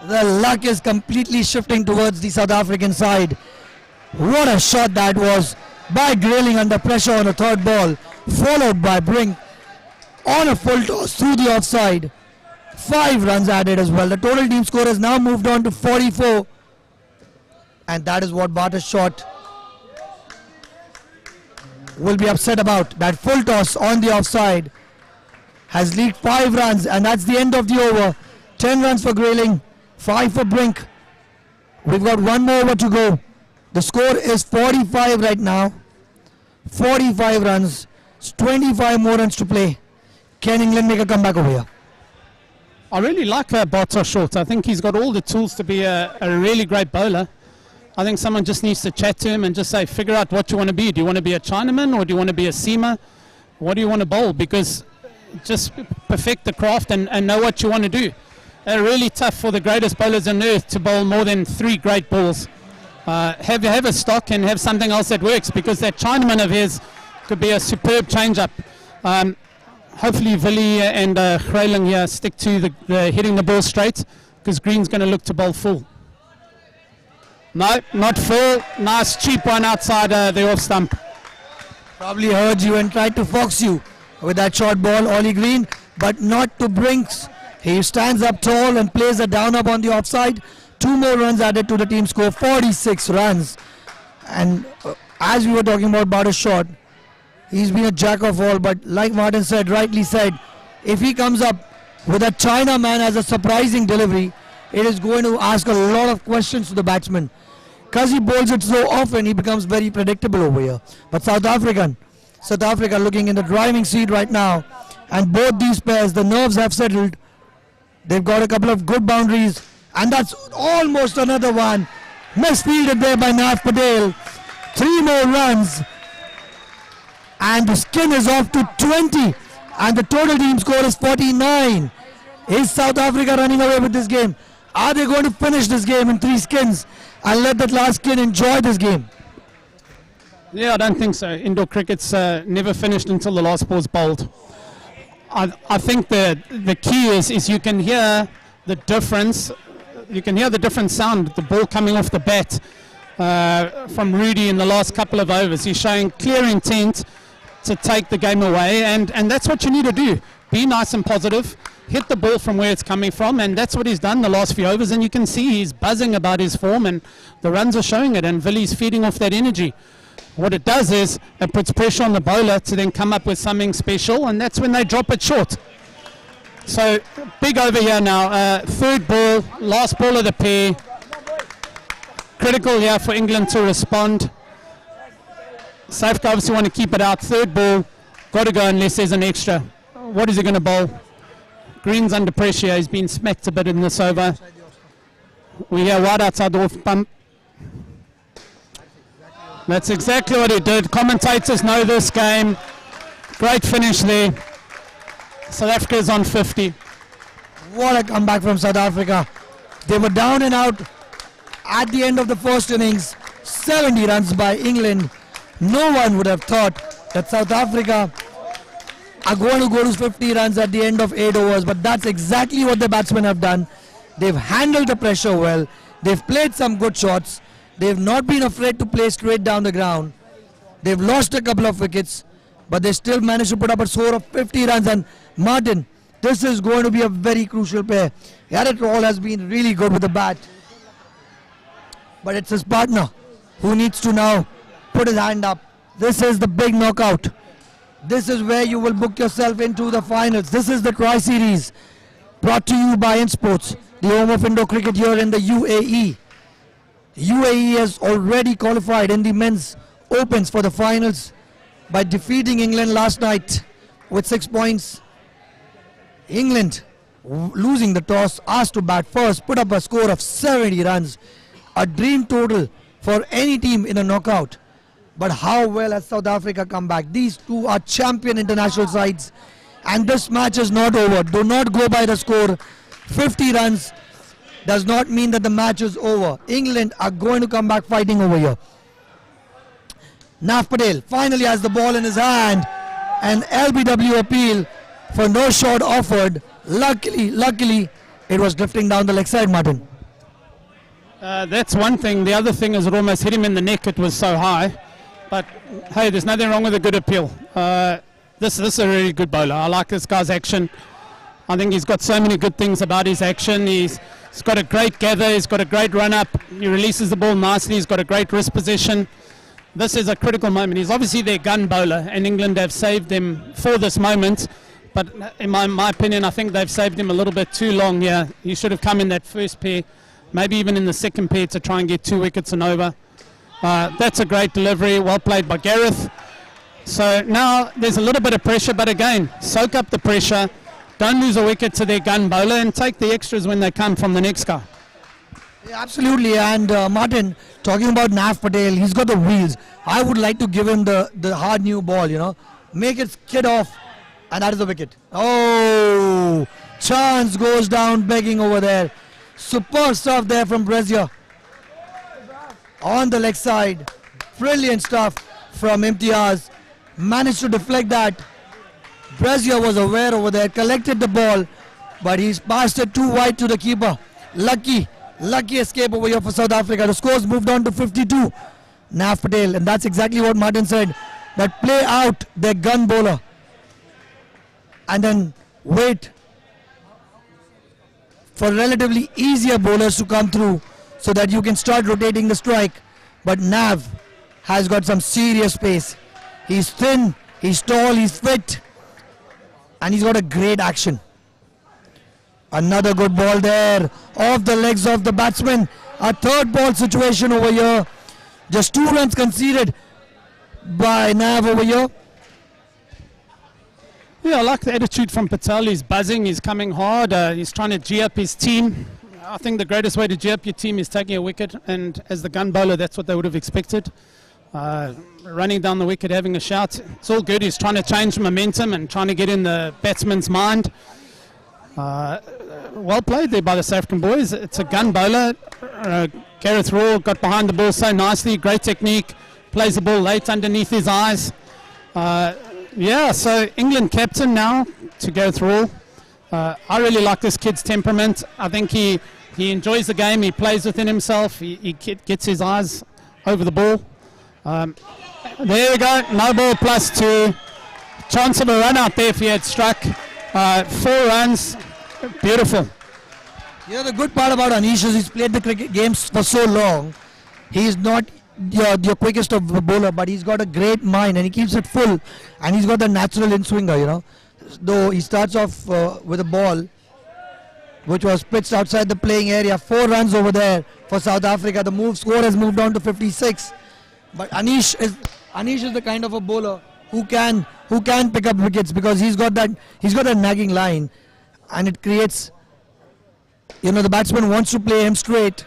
The luck is completely shifting towards the South African side. What a shot that was by Grayling under pressure on a 3rd ball, followed by Brink on a full toss through the offside. 5 runs added as well. The total team score has now moved on to 44, and that is what Bart Shot will be upset about. That full toss on the offside has leaked 5 runs, and that's the end of the over. 10 runs for Grayling, 5 for Brink. We've got 1 more over to go. The score is 45 right now. 45 runs, 25 more runs to play. Can England make a comeback over here? I really like Bart Shot. I think he's got all the tools to be a really great bowler. I think someone just needs to chat to him and just say, figure out what you want to be. Do you want to be a Chinaman or do you want to be a seamer? What do you want to bowl? Because just perfect the craft and know what you want to do. Really tough for the greatest bowlers on earth to bowl more than 3 great balls. Have a stock and have something else that works, because that Chinaman of his could be a superb change-up. Hopefully Willie and Grayling here stick to the hitting the ball straight, because Green's going to look to bowl full. No, not full. Nice cheap one outside the off stump. Probably heard you and tried to fox you with that short ball, Oli Green, but not to Brinks. He stands up tall and plays a down up on the offside. 2 more runs added to the team score, 46 runs. And as we were talking about Bart Shot, he's been a jack of all, but like Martin said, rightly said, if he comes up with a Chinaman as a surprising delivery, it is going to ask a lot of questions to the batsman. Because he bowls it so often, he becomes very predictable over here. But South Africa looking in the driving seat right now, and both these pairs, the nerves have settled. They've got a couple of good boundaries, and that's almost another one. Misfielded there by Nav Patel. 3 more runs, and the skin is off to 20, and the total team score is 49. Is South Africa running away with this game? Are they going to finish this game in 3 skins and let that last skin enjoy this game? Yeah, I don't think so. Indoor cricket's never finished until the last ball's bowled. I think the key is you can hear the difference. You can hear the different sound, the ball coming off the bat from Rudy in the last couple of overs. He's showing clear intent to take the game away, and that's what you need to do. Be nice and positive, hit the ball from where it's coming from, and that's what he's done the last few overs, and you can see he's buzzing about his form, and the runs are showing it, and Villy's feeding off that energy. What it does is it puts pressure on the bowler to then come up with something special, and that's when they drop it short. So big over here now, third ball, last ball of the pair. Critical here for England to respond. South Africa obviously want to keep it out. Third ball, got to go unless there's an extra. What is he going to bowl? Green's under pressure. He's been smacked a bit in this over. We hear wide outside the off bump. That's exactly what he did. Commentators know this game. Great finish there. South Africa is on 50. What a comeback from South Africa. They were down and out at the end of the first innings. 70 runs by England. No one would have thought that South Africa are going to go to 50 runs at the end of 8 overs, but that's exactly what the batsmen have done. They've handled the pressure well. They've played some good shots. They've not been afraid to play straight down the ground. They've lost a couple of wickets, but they still managed to put up a score of 50 runs. And Martin, this is going to be a very crucial pair. Garrett Roll has been really good with the bat, but it's his partner who needs to now put his hand up. This is the big knockout. This is where you will book yourself into the finals. This is the Tri-Series brought to you by Insportz, the home of indoor cricket here in the UAE. UAE has already qualified in the men's opens for the finals by defeating England last night with 6 points. England, losing the toss, asked to bat first, put up a score of 70 runs, a dream total for any team in a knockout. But how well has South Africa come back? These two are champion international sides, and this match is not over. Do not go by the score. 50 runs does not mean that the match is over. England are going to come back fighting over here. Nav Patel finally has the ball in his hand, and LBW appeal for no shot offered. Luckily, it was drifting down the leg side, Martin. That's one thing. The other thing is it almost hit him in the neck. It was so high. But hey, there's nothing wrong with a good appeal. This is a really good bowler. I like this guy's action. I think he's got so many good things about his action. He's got a great gather. He's got a great run up. He releases the ball nicely. He's got a great wrist position. This is a critical moment. He's obviously their gun bowler, and England have saved them for this moment. But in my opinion, I think they've saved him a little bit too long here. He should have come in that first pair, maybe even in the second pair, to try and get 2 wickets and over. That's a great delivery, well played by Gareth. So now there's a little bit of pressure, but again, soak up the pressure. Don't lose a wicket to their gun bowler, and take the extras when they come from the next guy. Yeah, absolutely. And Martin, talking about Nav Patel, he's got the wheels. I would like to give him the hard new ball, make it skid off, and that is the wicket. Oh, chance goes down begging over there. Superb stuff there from Brazier on the leg side. Brilliant stuff from Imtiaz. Managed to deflect that. Brazier was aware over there, collected the ball, but he's passed it too wide to the keeper. Lucky escape over here for South Africa. The score's moved on to 52. Nav Patel, and that's exactly what Martin said, that play out their gun bowler and then wait for relatively easier bowlers to come through so that you can start rotating the strike. But Nav has got some serious pace. He's thin, he's tall, he's fit, and he's got a great action. Another good ball there off the legs of the batsman. A third ball situation over here. Just 2 runs conceded by Nav over here. Yeah, I like the attitude from Patel. He's buzzing, he's coming hard, he's trying to G up his team. I think the greatest way to G up your team is taking a wicket, and as the gun bowler, that's what they would have expected. Running down the wicket, having a shout, it's all good. He's trying to change momentum and trying to get in the batsman's mind. Well played there by the South African boys. It's a gun bowler. Gareth Raw got behind the ball so nicely, great technique, plays the ball late underneath his eyes. Yeah, so England captain now to go through. I really like this kid's temperament. I think he enjoys the game. He plays within himself. He gets his eyes over the ball. There we go. No ball +2. Chance of a run out there if he had struck. 4 runs. Beautiful. Yeah, the good part about Anish is he's played the cricket games for so long. He's not your quickest of the bowler, but he's got a great mind and he keeps it full. And he's got the natural in-swinger, you know. Though he starts off with a ball which was pitched outside the playing area. 4 runs over there for South Africa. The score has moved on to 56. But Anish is the kind of a bowler who can pick up wickets because he's got that nagging line, and it creates, you know, the batsman wants to play him straight,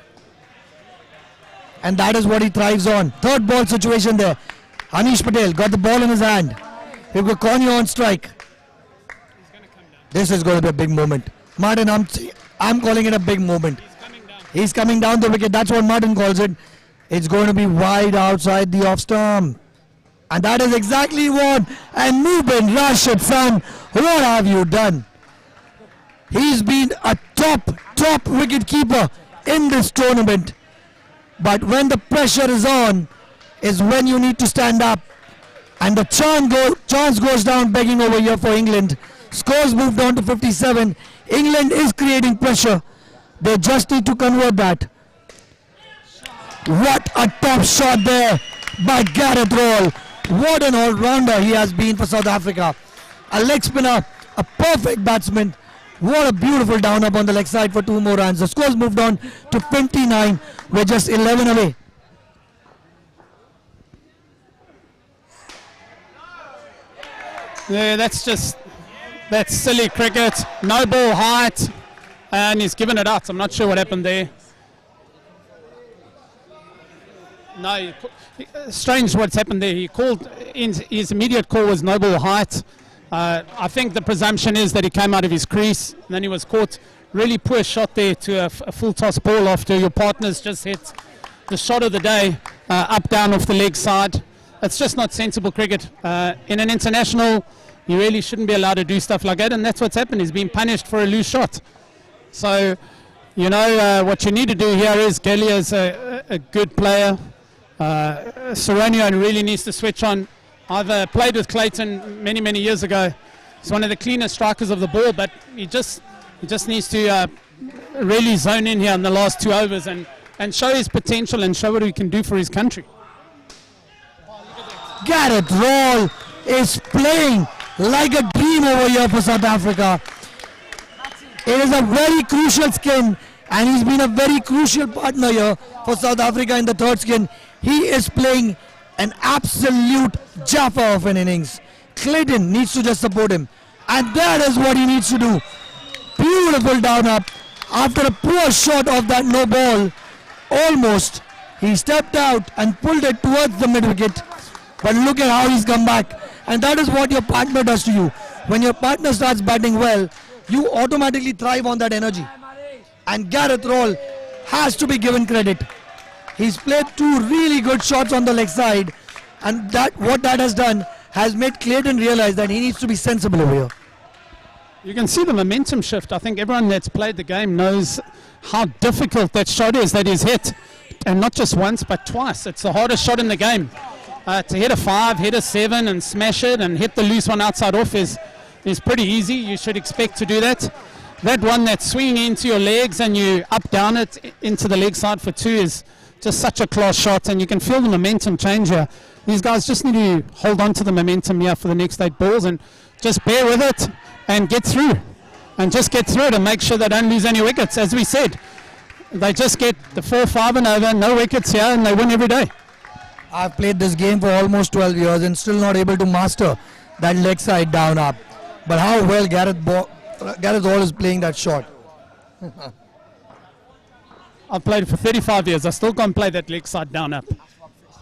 and that is what he thrives on. Third ball situation there. Anish Patel got the ball in his hand. We've got Cornea on strike. This is going to be a big moment. Martin, I'm calling it a big moment. He's coming down the wicket. That's what Martin calls it. It's going to be wide outside the off stump. And that is exactly what. And Mubin Rashid, son, what have you done? He's been a top wicket keeper in this tournament. But when the pressure is on, is when you need to stand up. And the chance goes down begging over here for England. Scores moved on to 57. England is creating pressure. They just need to convert that. What a top shot there by Gareth Roll. What an all-rounder he has been for South Africa. A leg spinner, a perfect batsman. What a beautiful down up on the leg side for 2 more runs. The scores moved on to 29. We're just 11 away. Yeah, that's silly cricket. No ball height, and he's given it out. I'm not sure what happened there. No, strange what's happened there. He called, his immediate call was no ball height. I think the presumption is that he came out of his crease, and then he was caught. Really poor shot there to a full toss ball after your partner's just hit the shot of the day, up down off the leg side. It's just not sensible cricket. In an international, you really shouldn't be allowed to do stuff like that, and that's what's happened. He's been punished for a loose shot. So, you know, what you need to do here is Gallier's a good player. Saronio really needs to switch on. I've played with Clayton many years ago. He's one of the cleanest strikers of the ball, but he just needs to really zone in here in the last 2 overs and show his potential and show what he can do for his country. Gareth Roll is playing like a dream over here for South Africa. It is a very crucial skin, and he's been a very crucial partner here for South Africa in the third skin. He is playing an absolute jaffa of an innings. Clayton needs to just support him, and that is what he needs to do. Beautiful down up after a poor shot of that no ball. Almost he stepped out and pulled it towards the mid wicket, but look at how he's come back. And that is what your partner does to you. When your partner starts batting well, you automatically thrive on that energy. And Gareth Roll has to be given credit. He's played 2 really good shots on the leg side, and what that has done has made Clayton realize that he needs to be sensible over here. You can see the momentum shift. I think everyone that's played the game knows how difficult that shot is that he's hit. And not just once, but twice. It's the hardest shot in the game. To hit a 5, hit a 7 and smash it and hit the loose one outside off is pretty easy. You should expect to do that. That one that's swinging into your legs and you up down it into the leg side for 2 is just such a class shot, and you can feel the momentum change here. These guys just need to hold on to the momentum here for the next 8 balls and just bear with it and get through. And just get through it and make sure they don't lose any wickets. As we said, they just get the 4, 5 and over, no wickets here, and they win every day. I've played this game for almost 12 years and still not able to master that leg side down up. But how well Gareth Roll is playing that shot. I've played for 35 years. I still can't play that leg side down up.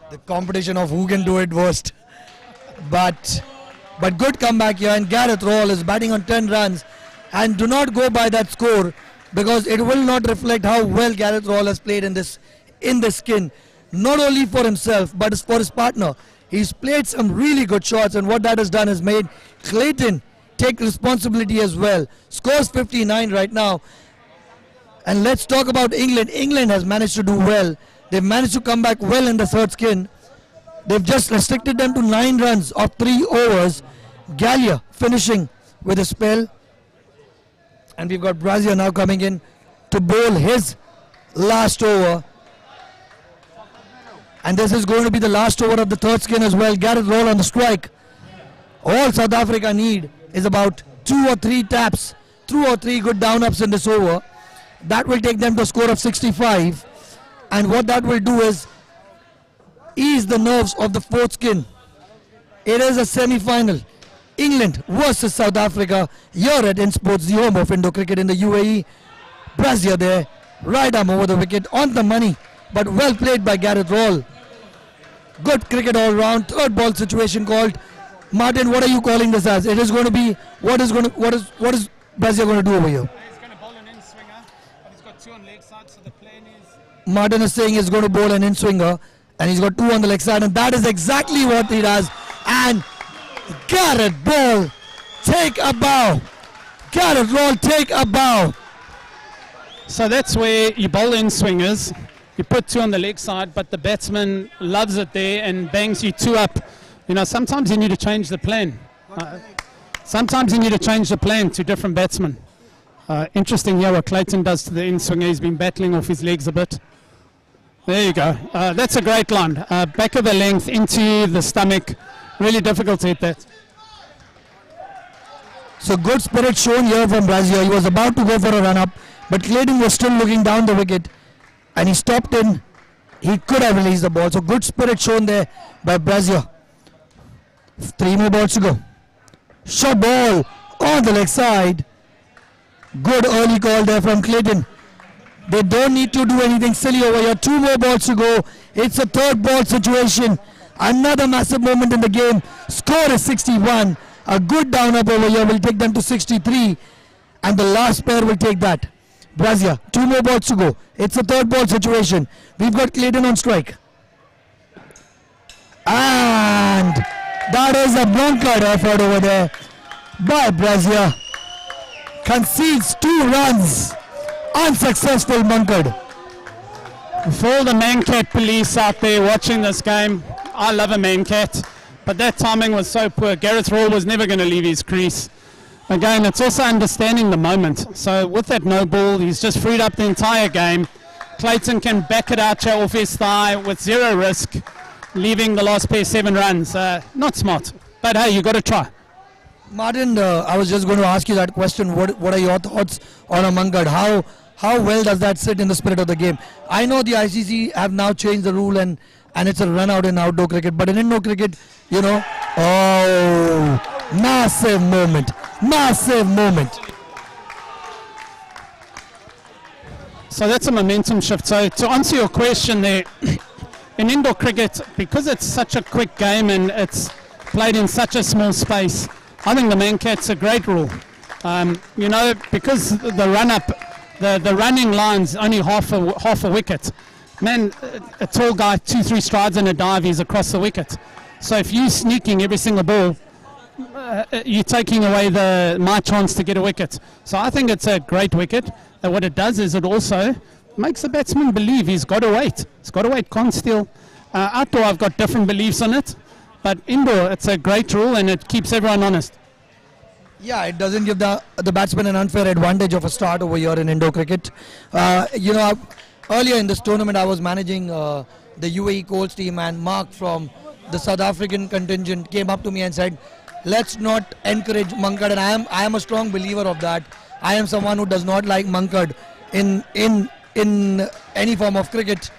The competition of who can do it worst. But good comeback here, and Gareth Roll is batting on 10 runs. And do not go by that score, because it will not reflect how well Gareth Roll has played in this skin. not only for himself but for his partner. He's played some really good shots, and what that has done is made Clayton take responsibility as well. Scores 59 right now. And let's talk about England. England has managed to do well. They've managed to come back well in the third skin. They've just restricted them to 9 runs of 3 overs. Gallia finishing with a spell. And we've got Brazil now coming in to bowl his last over. And this is going to be the last over of the third skin as well. Gareth Roll on the strike. All South Africa need is about 2 or 3 taps, 2 or 3 good down-ups in this over. That will take them to a score of 65. And what that will do is ease the nerves of the fourth skin. It is a semi-final. England versus South Africa here at Insportz, the home of Indo cricket in the UAE. Brazil there, right arm over the wicket, on the money, but well played by Gareth Roll. Good cricket all round. Third ball situation called. Martin, what are you calling this as? It is going to be what is Brazil going to do over here? He's going to bowl an in-swinger, but he's got 2 on leg side, so the plan is... Martin is saying he's going to bowl an in-swinger, and he's got 2 on the leg side, and that is exactly what he does. And Gareth Roll, take a bow. Gareth Roll, take a bow. So that's where you bowl in swingers, you put 2 on the leg side, but the batsman loves it there and bangs you 2 up. You know, sometimes you need to change the plan. Sometimes you need to change the plan to different batsmen. Interesting here what Clayton does to the in swinger. He's been battling off his legs a bit. There you go. That's a great line. Back of the length into the stomach. Really difficult to hit that. So good spirit shown here from Brazil. He was about to go for a run-up, but Clayton was still looking down the wicket, and he stopped in. He could have released the ball. So good spirit shown there by Brazil. 3 more balls to go. Short ball on the leg side. Good early call there from Clayton. They don't need to do anything silly over here. 2 more balls to go. It's a third ball situation. Another massive moment in the game. Score is 61. A good down up over here will take them to 63. And the last pair will take that. Brazil, 2 more balls to go. It's a third ball situation. We've got Clayton on strike. And that is a bunkered effort over there by Brazil. Concedes 2 runs. Unsuccessful bunkered. For all the man-cat police out there watching this game, I love a man-cat, but that timing was so poor. Gareth Roll was never going to leave his crease. Again, it's also understanding the moment. So with that no ball, he's just freed up the entire game. Clayton can back it out off his thigh with 0 risk, leaving the last pair 7 runs. Not smart, but hey, you got to try. Martin, I was just going to ask you that question. What are your thoughts on a bunkered? How well does that sit in the spirit of the game? I know the ICC have now changed the rule and it's a run out in outdoor cricket, but in indoor cricket, you know, oh, massive moment. So that's a momentum shift. So to answer your question there, in indoor cricket, because it's such a quick game and it's played in such a small space, I think the man-cat's a great rule. You know, because the run-up, the running line's only half a wicket. Man, a tall guy, 2-3 strides in a dive, he's across the wicket. So if you're sneaking every single ball, you're taking away my chance to get a wicket. So I think it's a great wicket. What it does is it also makes the batsman believe he's got to wait. He's got to wait, can't steal. Outdoor, I've got different beliefs on it. But indoor, it's a great rule and it keeps everyone honest. Yeah, it doesn't give the batsman an unfair advantage of a start over here in indoor cricket. You know, earlier in this tournament, I was managing the UAE Colts team, and Mark from the South African contingent came up to me and said, let's not encourage bunkered, and I am a strong believer of that. I am someone who does not like bunkered in any form of cricket.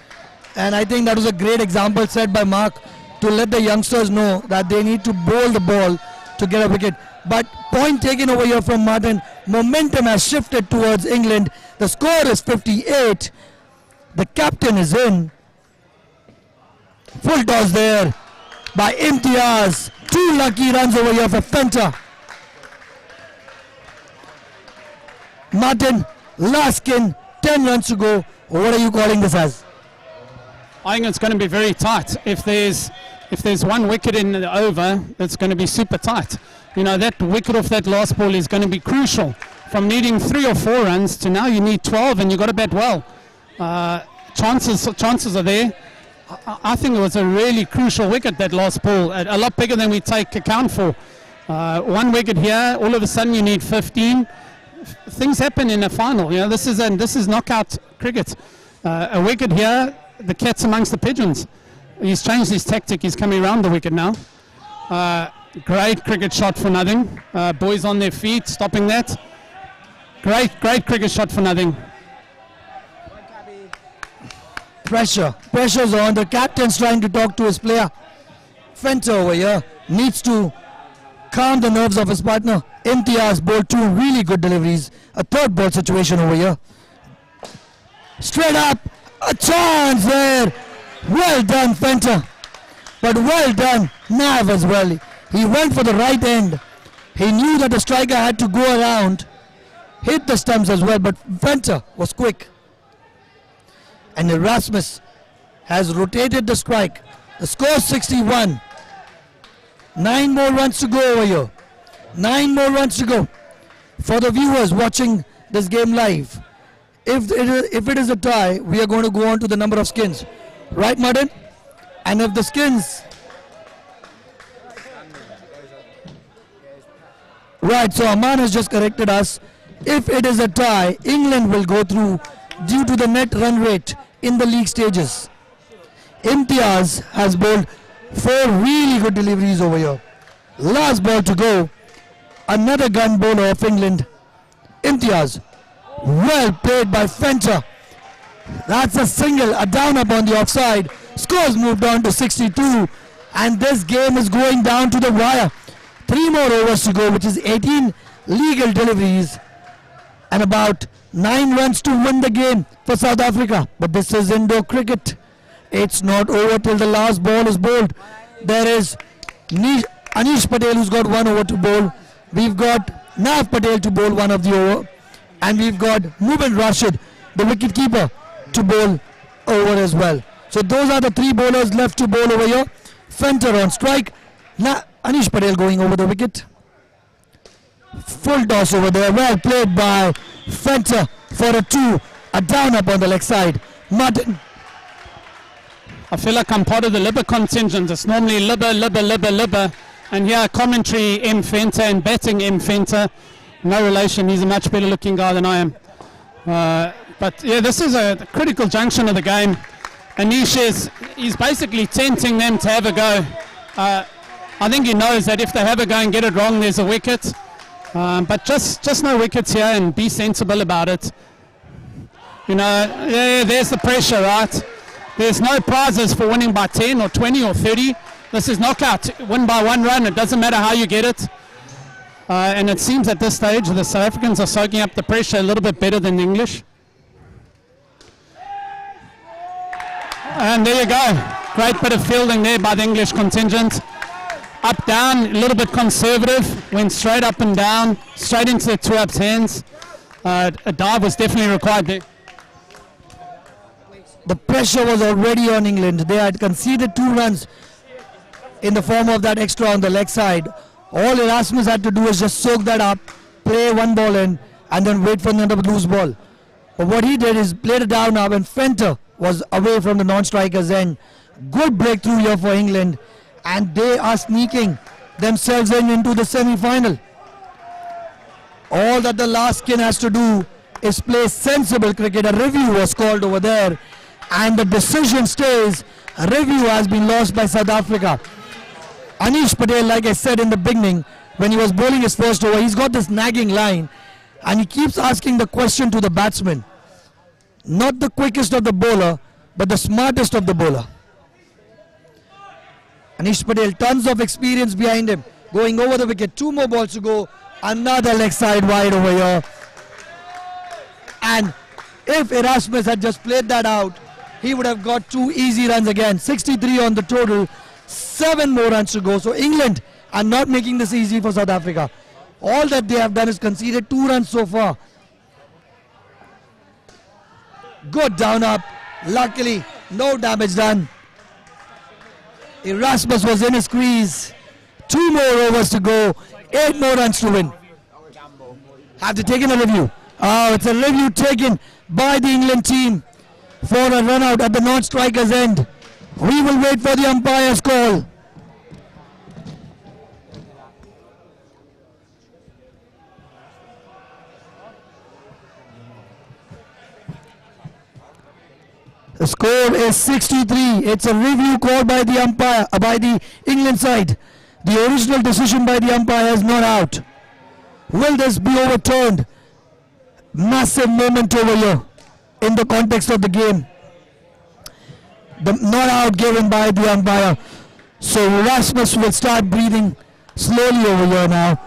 And I think that was a great example set by Mark to let the youngsters know that they need to bowl the ball to get a wicket. But point taken over here from Martin. Momentum has shifted towards England. The score is 58. The captain is in. Full toss there by Imtiaz. 2 lucky runs over here for Fenta. Martin, last skin, 10 runs to go. What are you calling this as? I think it's going to be very tight. If there's one wicket in the over, it's going to be super tight. You know, that wicket off that last ball is going to be crucial. From needing 3 or 4 runs to now you need 12 and you've got to bat well. Chances are there. I think it was a really crucial wicket, that last ball. A lot bigger than we take account for. 1 wicket here, all of a sudden you need 15. Things happen in a final. You know, this is knockout cricket. A wicket here, the cat's amongst the pigeons. He's changed his tactic. He's coming around the wicket now. Great cricket shot for nothing. Boys on their feet, stopping that. Great cricket shot for nothing. Pressure's on. The captain's trying to talk to his player. Fenter over here needs to calm the nerves of his partner. Imtiaz bowled 2 really good deliveries. A 3rd ball situation over here. Straight up, a chance there. Well done, Fenter. But well done, Nav as well. He went for the right end. He knew that the striker had to go around, hit the stumps as well, but Fenter was quick. And Erasmus has rotated the strike. The score is 61. 9 more runs to go over here. 9 more runs to go. For the viewers watching this game live, if it is a tie, we are going to go on to the number of skins. Right, Martin? And if the skins... Right, so Aman has just corrected us. If it is a tie, England will go through due to the net run rate in the league stages. Imtiaz has bowled 4 really good deliveries over here. Last ball to go. Another gun bowler of England. Imtiaz. Well played by Fenter. That's a single, a down up on the offside. Scores moved on to 62. And this game is going down to the wire. 3 more overs to go, which is 18 legal deliveries. And about 9 runs to win the game for South Africa. But this is indoor cricket. It's not over till the last ball is bowled. There is Anish Patel who's got 1 over to bowl. We've got Nav Patel to bowl 1 of the over. And we've got Mubin Rashid, the wicket keeper, to bowl over as well. So those are the 3 bowlers left to bowl over here. Fenter on strike. Anish Patel going over the wicket. Full toss over there. Well played by Fenter for a 2. A down up on the leg side. Martin. I feel like I'm part of the Libba contingent. It's normally Libba. And here commentary M. Fenter and batting M. Fenter. No relation. He's a much better looking guy than I am. But yeah, this is a critical junction of the game. Anish he's basically tempting them to have a go. I think he knows that if they have a go and get it wrong, there's a wicket. But just no wickets here and be sensible about it. You know, yeah, there's the pressure, right? There's no prizes for winning by 10 or 20 or 30. This is knockout. Win by 1 run. It doesn't matter how you get it. And it seems at this stage the South Africans are soaking up the pressure a little bit better than the English. And there you go. Great bit of fielding there by the English contingent. Up, down, a little bit conservative. Went straight up and down, straight into the 2-up's hands. A dive was definitely required there. The pressure was already on England. They had conceded 2 runs in the form of that extra on the leg side. All Erasmus had to do was just soak that up, play 1 ball in, and then wait for another loose ball. But what he did is played it down now, and Fenter was away from the non-strikers end. Good breakthrough here for England, and they are sneaking themselves into the semi-final. All that the last skin has to do is play sensible cricket. A review was called over there, and the decision stays. A review has been lost by South Africa. Anish Patel, like I said in the beginning, when he was bowling his first over, he's got this nagging line, and he keeps asking the question to the batsman. Not the quickest of the bowler, but the smartest of the bowler. Anish Patel, tons of experience behind him, going over the wicket. 2 more balls to go. Another leg side wide over here. And if Erasmus had just played that out, he would have got 2 easy runs again. 63 on the total. 7 more runs to go. So England are not making this easy for South Africa. All that they have done is conceded 2 runs so far. Good down up. Luckily, No damage done. Erasmus was in a squeeze. 2 more overs to go. 8 more runs to win. Have to take in a review. Oh, it's a review taken by the England team for a run out at the non-striker's end. We will wait for the umpire's call. The score is 6-3. It's a review called by the umpire, by the England side. The original decision by the umpire is not out. Will this be overturned? Massive moment over here in the context of the game. The not out given by the umpire. So Rasmus will start breathing slowly over here now.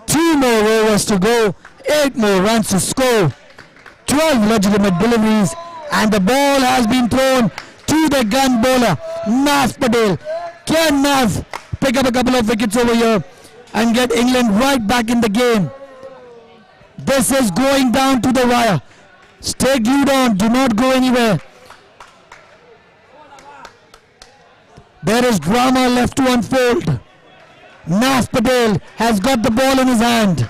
2 more overs to go. 8 more runs to score. 12 legitimate deliveries. And the ball has been thrown to the gun bowler, Nav Patel. Can Nav pick up a couple of wickets over here and get England right back in the game? This is going down to the wire. Stay glued on, do not go anywhere. There is drama left to unfold. Nav Patel has got the ball in his hand.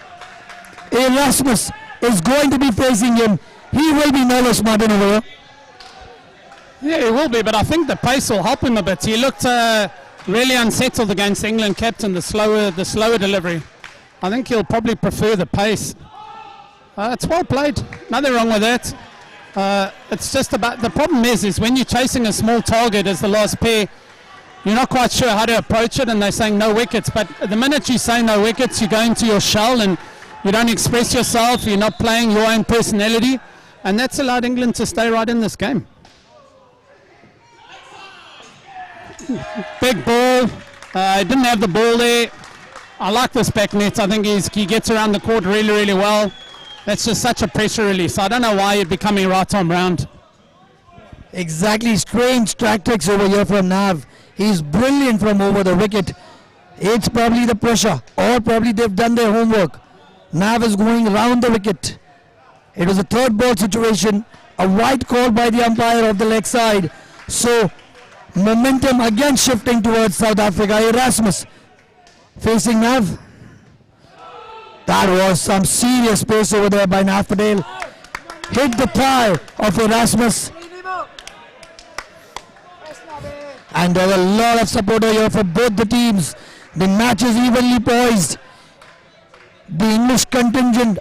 Erasmus is going to be facing him. He will be nervous, Martin, over here. Yeah, he will be, but I think the pace will help him a bit. He looked really unsettled against the England captain, the slower delivery. I think he'll probably prefer the pace. It's well played. Nothing wrong with that. It's just about, the problem is when you're chasing a small target as the last pair, you're not quite sure how to approach it, and they're saying no wickets. But the minute you say no wickets, you go into your shell and you don't express yourself, you're not playing your own personality, and that's allowed England to stay right in this game. Big ball. He didn't have the ball there. I like this back net. I think he gets around the court really, really well. That's just such a pressure release. I don't know why he'd be coming right on round. Exactly, strange tactics over here from Nav. He's brilliant from over the wicket. It's probably the pressure, or probably they've done their homework. Nav is going around the wicket. It was a third ball situation. A wide call by the umpire of the leg side. So momentum again shifting towards South Africa. Erasmus facing Nav. That was some serious pace over there by Nav Patel. Hit the thigh of Erasmus. And there are a lot of support here for both the teams. The match is evenly poised. The English contingent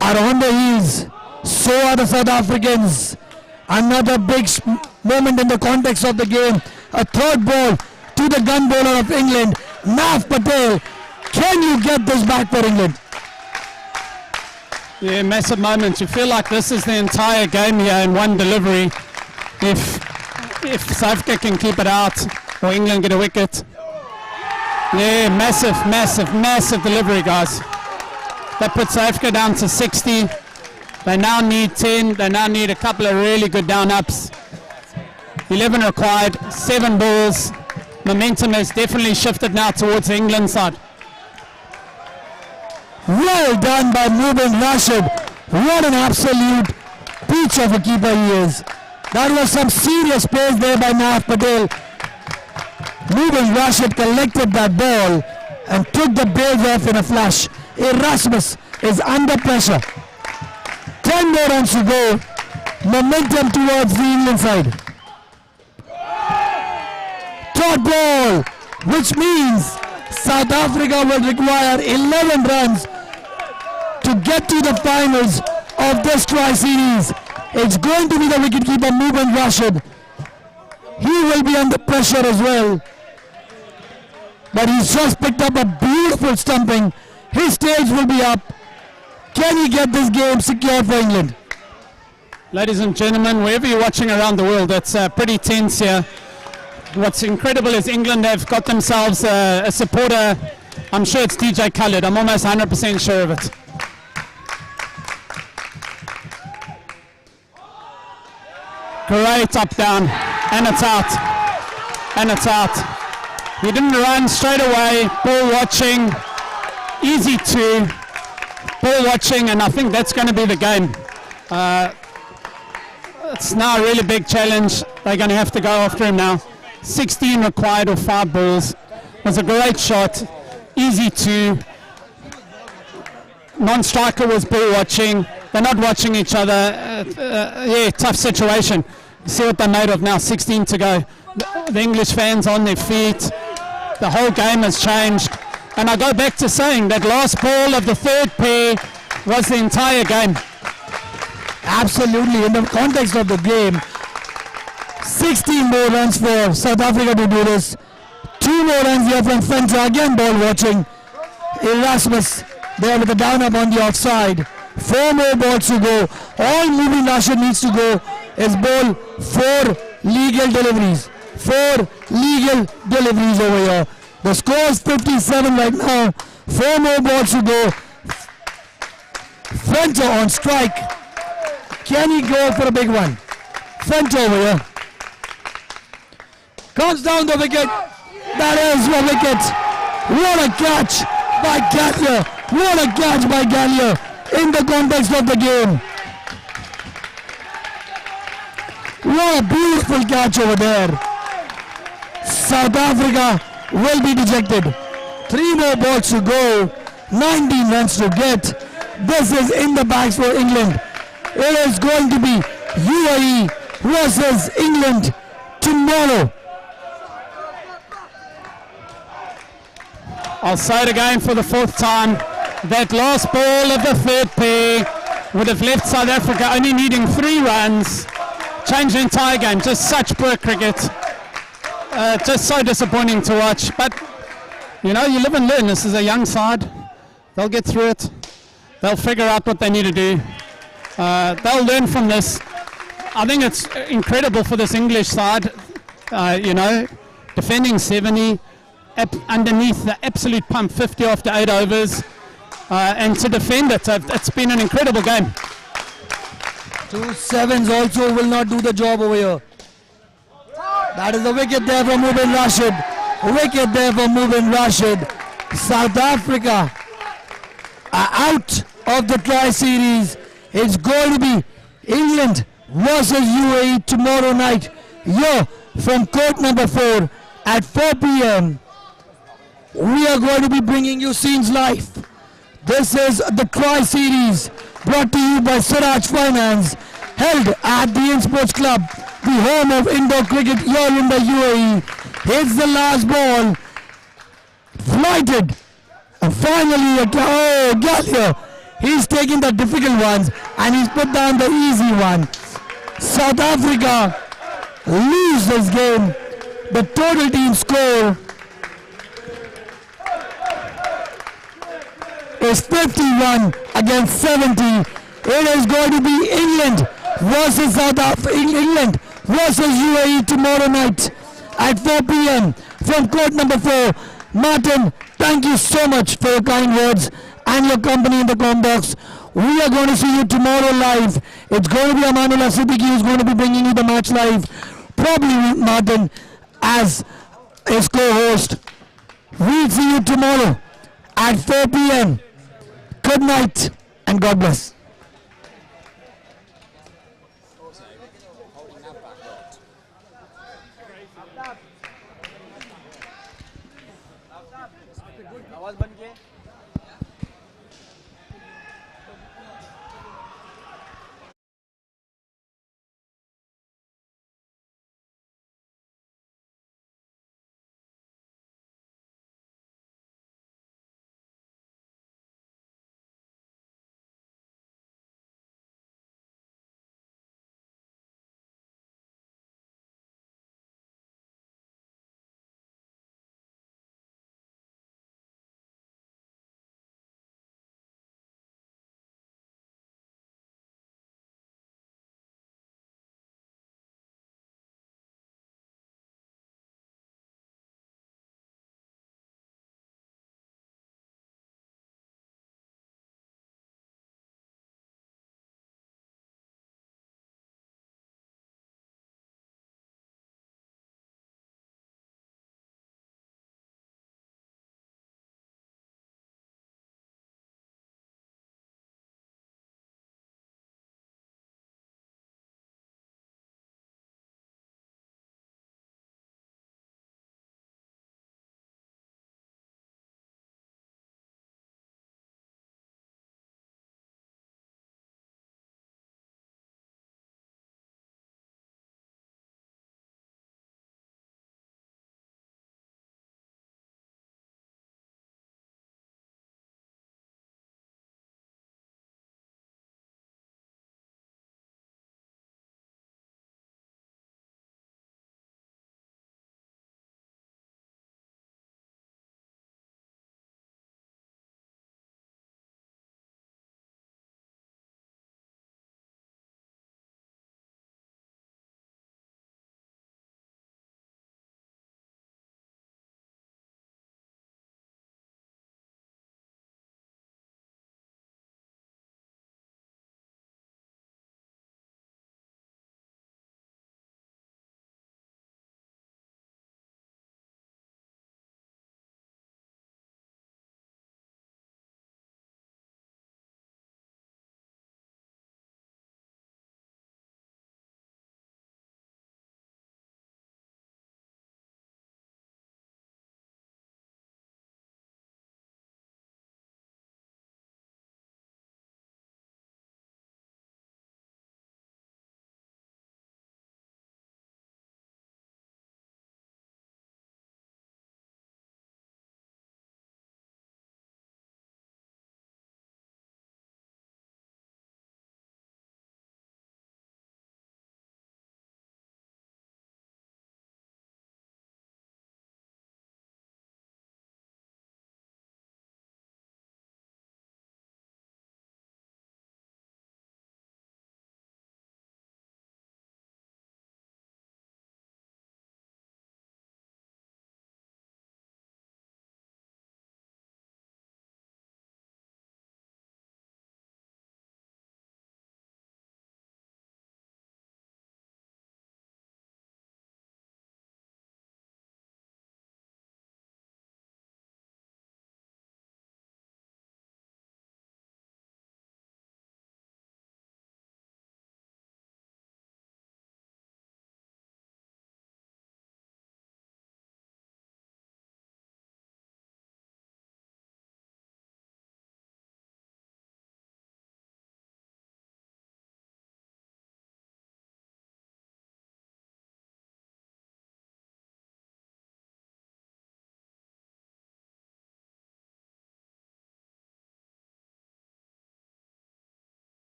are on the heels. So are the South Africans. Another big moment in the context of the game. A third ball to the gun bowler of England, Nav Patel. Can you get this back for England? Yeah, massive moment. You feel like this is the entire game here in one delivery. If South Africa can keep it out, or England get a wicket. Yeah, massive delivery, guys. That puts South Africa down to 60. They now need 10. They now need a couple of really good down-ups. 11 required, 7 balls. Momentum has definitely shifted now towards the England side. Well done by Mubin Rashid. What an absolute peach of a keeper he is. That was some serious pace there by Nav Patel. Mubin Rashid collected that ball and took the bails off in a flash. Erasmus is under pressure. 10 more runs to go. Momentum towards the England side. Third ball, which means South Africa will require 11 runs to get to the finals of this tri-series. It's going to be the wicketkeeper Mubin Rashid. He will be under pressure as well. But he's just picked up a beautiful stumping. His stage will be up. Can he get this game secured for England? Ladies and gentlemen, wherever you're watching around the world, it's pretty tense here. What's incredible is England have got themselves a supporter. I'm sure it's DJ Khaled. I'm almost 100% sure of it. Great up down, and it's out, and it's out. He didn't run straight away. Ball watching, easy two. Ball watching, and I think that's going to be the game. it's now a really big challenge. They're going to have to go after him now. 16 required of 5 balls. It was a great shot. Easy 2. Non-striker was ball watching. They're not watching each other. Yeah, tough situation. See what they're made of now. 16 to go. The English fans on their feet. The whole game has changed. And I go back to saying that last ball of the third pair was the entire game. Absolutely, in the context of the game, 16 more runs for South Africa to do this. 2 more runs here from Fencer, again ball watching. Erasmus there with the down up on the outside. 4 more balls to go. All moving Rashid needs to go is ball 4 legal deliveries. 4 legal deliveries over here. The score is 57 right now. 4 more balls to go. Fencer on strike. Can he go for a big one? Fencer over here. Comes down the wicket. That is a wicket. What a catch by Gallier. What a catch by Gallier in the context of the game. What a beautiful catch over there. South Africa will be dejected. 3 more balls to go. 19 runs to get. This is in the bags for England. It is going to be UAE versus England tomorrow. I'll say it again for the 4th time. That last ball of the third pair would have left South Africa only needing 3 runs. Changed the entire game. Just such poor cricket. Just so disappointing to watch. But, you know, you live and learn. This is a young side. They'll get through it. They'll figure out what they need to do. They'll learn from this. I think it's incredible for this English side. You know, defending 70. Underneath the absolute pump, 50 after 8 overs, and to defend it, it's been an incredible game. 2 sevens also will not do the job over here. That is a wicket there for Mubin Rashid. Wicket there for Mubin Rashid. South Africa are out of the tri-series. It's going to be England versus UAE tomorrow night here from court number 4 at 4 p.m. We are going to be bringing you scenes live. This is the Tri-Series brought to you by Siraj Finance, held at the Insportz Club, the home of indoor cricket here in the UAE. It's the last ball. Flighted. And finally, Gallier. He's taking the difficult ones and he's put down the easy one. South Africa lose this game. The total team score is 51 against 70. It is going to be England versus England versus UAE tomorrow night at 4 p.m. from court number 4. Martin, thank you so much for your kind words and your company in the com box. We are going to see you tomorrow live. It's going to be Amanullah Siddiqui who's going to be bringing you the match live. Probably with Martin as his co-host. We'll see you tomorrow at 4 p.m. Good night and God bless.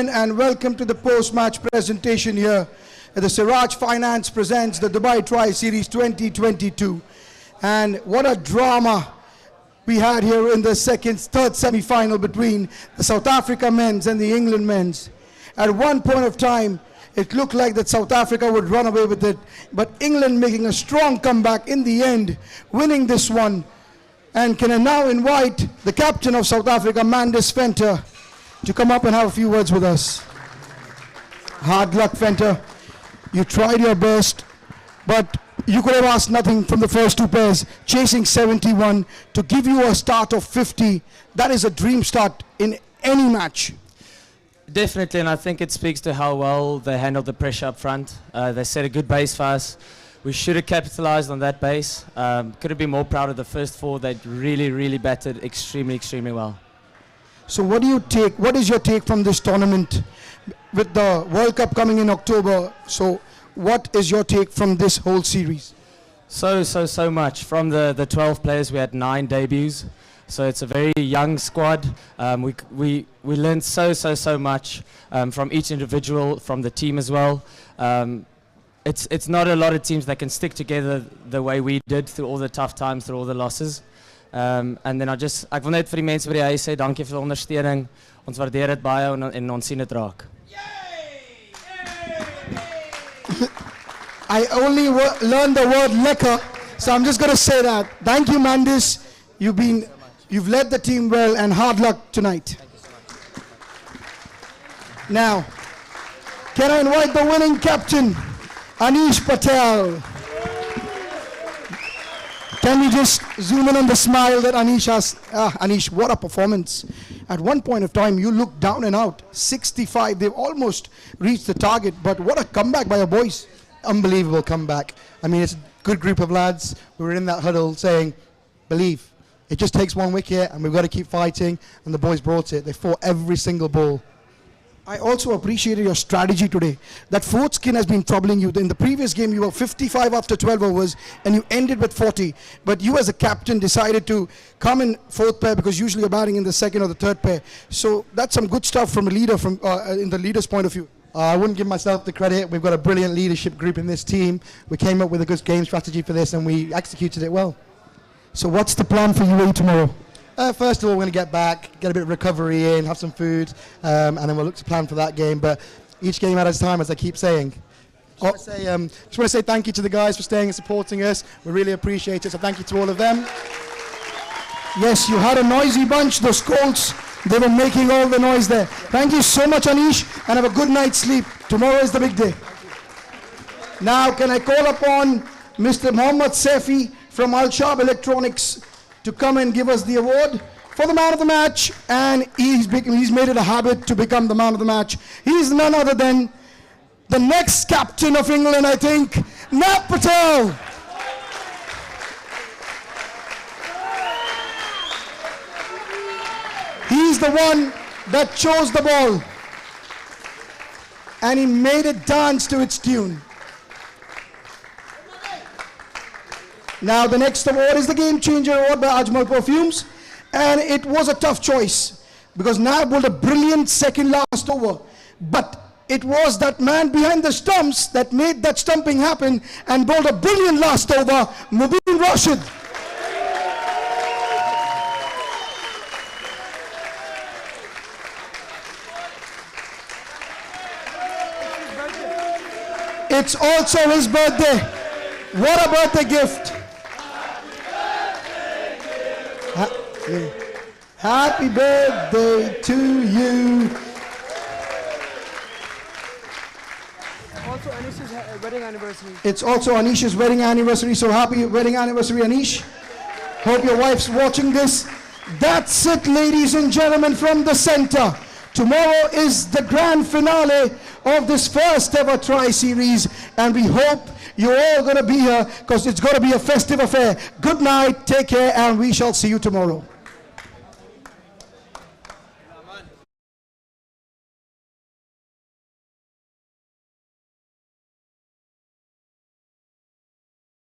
And welcome to the post-match presentation here. The Siraj Finance presents the Dubai Tri-Series 2022. And what a drama we had here in the third semi-final between the South Africa men's and the England men's. At one point of time, it looked like that South Africa would run away with it, but England making a strong comeback in the end, winning this one. And can I now invite the captain of South Africa, Mandis Venter, to come up and have a few words with us. Hard luck, Venter. You tried your best, but you could have asked nothing from the first two pairs, chasing 71 to give you a start of 50. That is a dream start in any match. Definitely, and I think it speaks to how well they handled the pressure up front. They set a good base for us. We should have capitalized on that base. Could have been more proud of the first four. They really batted extremely well. So what is your take from this tournament? With the World Cup coming in October, so what is your take from this whole series? So much. From the 12 players, we had 9 debuts. So it's a very young squad. We learned so much from each individual, from the team as well. It's not a lot of teams that can stick together the way we did through all the tough times, through all the losses. And then ek wil net vir die mense by die huis sê dankie vir die ondersteuning. Ons waardeer dit baie en ons sien dit raak. I only learned the word lekker, so I'm just going to say that. Thank you, Mandis. You've led the team well, and hard luck tonight. Now, can I invite the winning captain, Anish Patel? Can we just zoom in on the smile that Anish has? Anish, what a performance. At one point of time, you looked down and out. 65, they've almost reached the target, but what a comeback by your boys. Unbelievable comeback. I mean, it's a good group of lads. We were in that huddle saying, believe. It just takes one wicket and we've got to keep fighting, and the boys brought it. They fought every single ball. I also appreciated your strategy today. That fourth skin has been troubling you. In the previous game, you were 55 after 12 overs and you ended with 40. But you as a captain decided to come in fourth pair because usually you're batting in the second or the third pair. So that's some good stuff from a leader, in the leader's point of view. I wouldn't give myself the credit. We've got a brilliant leadership group in this team. We came up with a good game strategy for this and we executed it well. So what's the plan for UAE tomorrow? First of all, we're going to get back, get a bit of recovery in, have some food, and then we'll look to plan for that game. But each game at a time, as I keep saying. Just want to say thank you to the guys for staying and supporting us. We really appreciate it, so thank you to all of them. Yes, you had a noisy bunch, those Colts. They were making all the noise there. Thank you so much, Anish, and have a good night's sleep. Tomorrow is the big day. Now, can I call upon Mr. Mohammad Saifi from Al Shab Electronics to come and give us the award for the man of the match, and he's made it a habit to become the man of the match. He's none other than the next captain of England, I think, Nat Patel. He's the one that chose the ball, and he made it dance to its tune. Now the next award is the Game Changer Award by Ajmal Perfumes, and it was a tough choice because Nab bowled a brilliant second last over, but it was that man behind the stumps that made that stumping happen and bowled a brilliant last over, Mubin Rashid. It's also his birthday. What a birthday gift. Happy birthday to you. Also Anish's wedding anniversary. It's also Anish's wedding anniversary, so happy wedding anniversary, Anish. Hope your wife's watching this. That's it, ladies and gentlemen, from the center. Tomorrow is the grand finale of this first ever Tri-Series, and we hope you're all going to be here because it's going to be a festive affair. Good night, take care, and we shall see you tomorrow.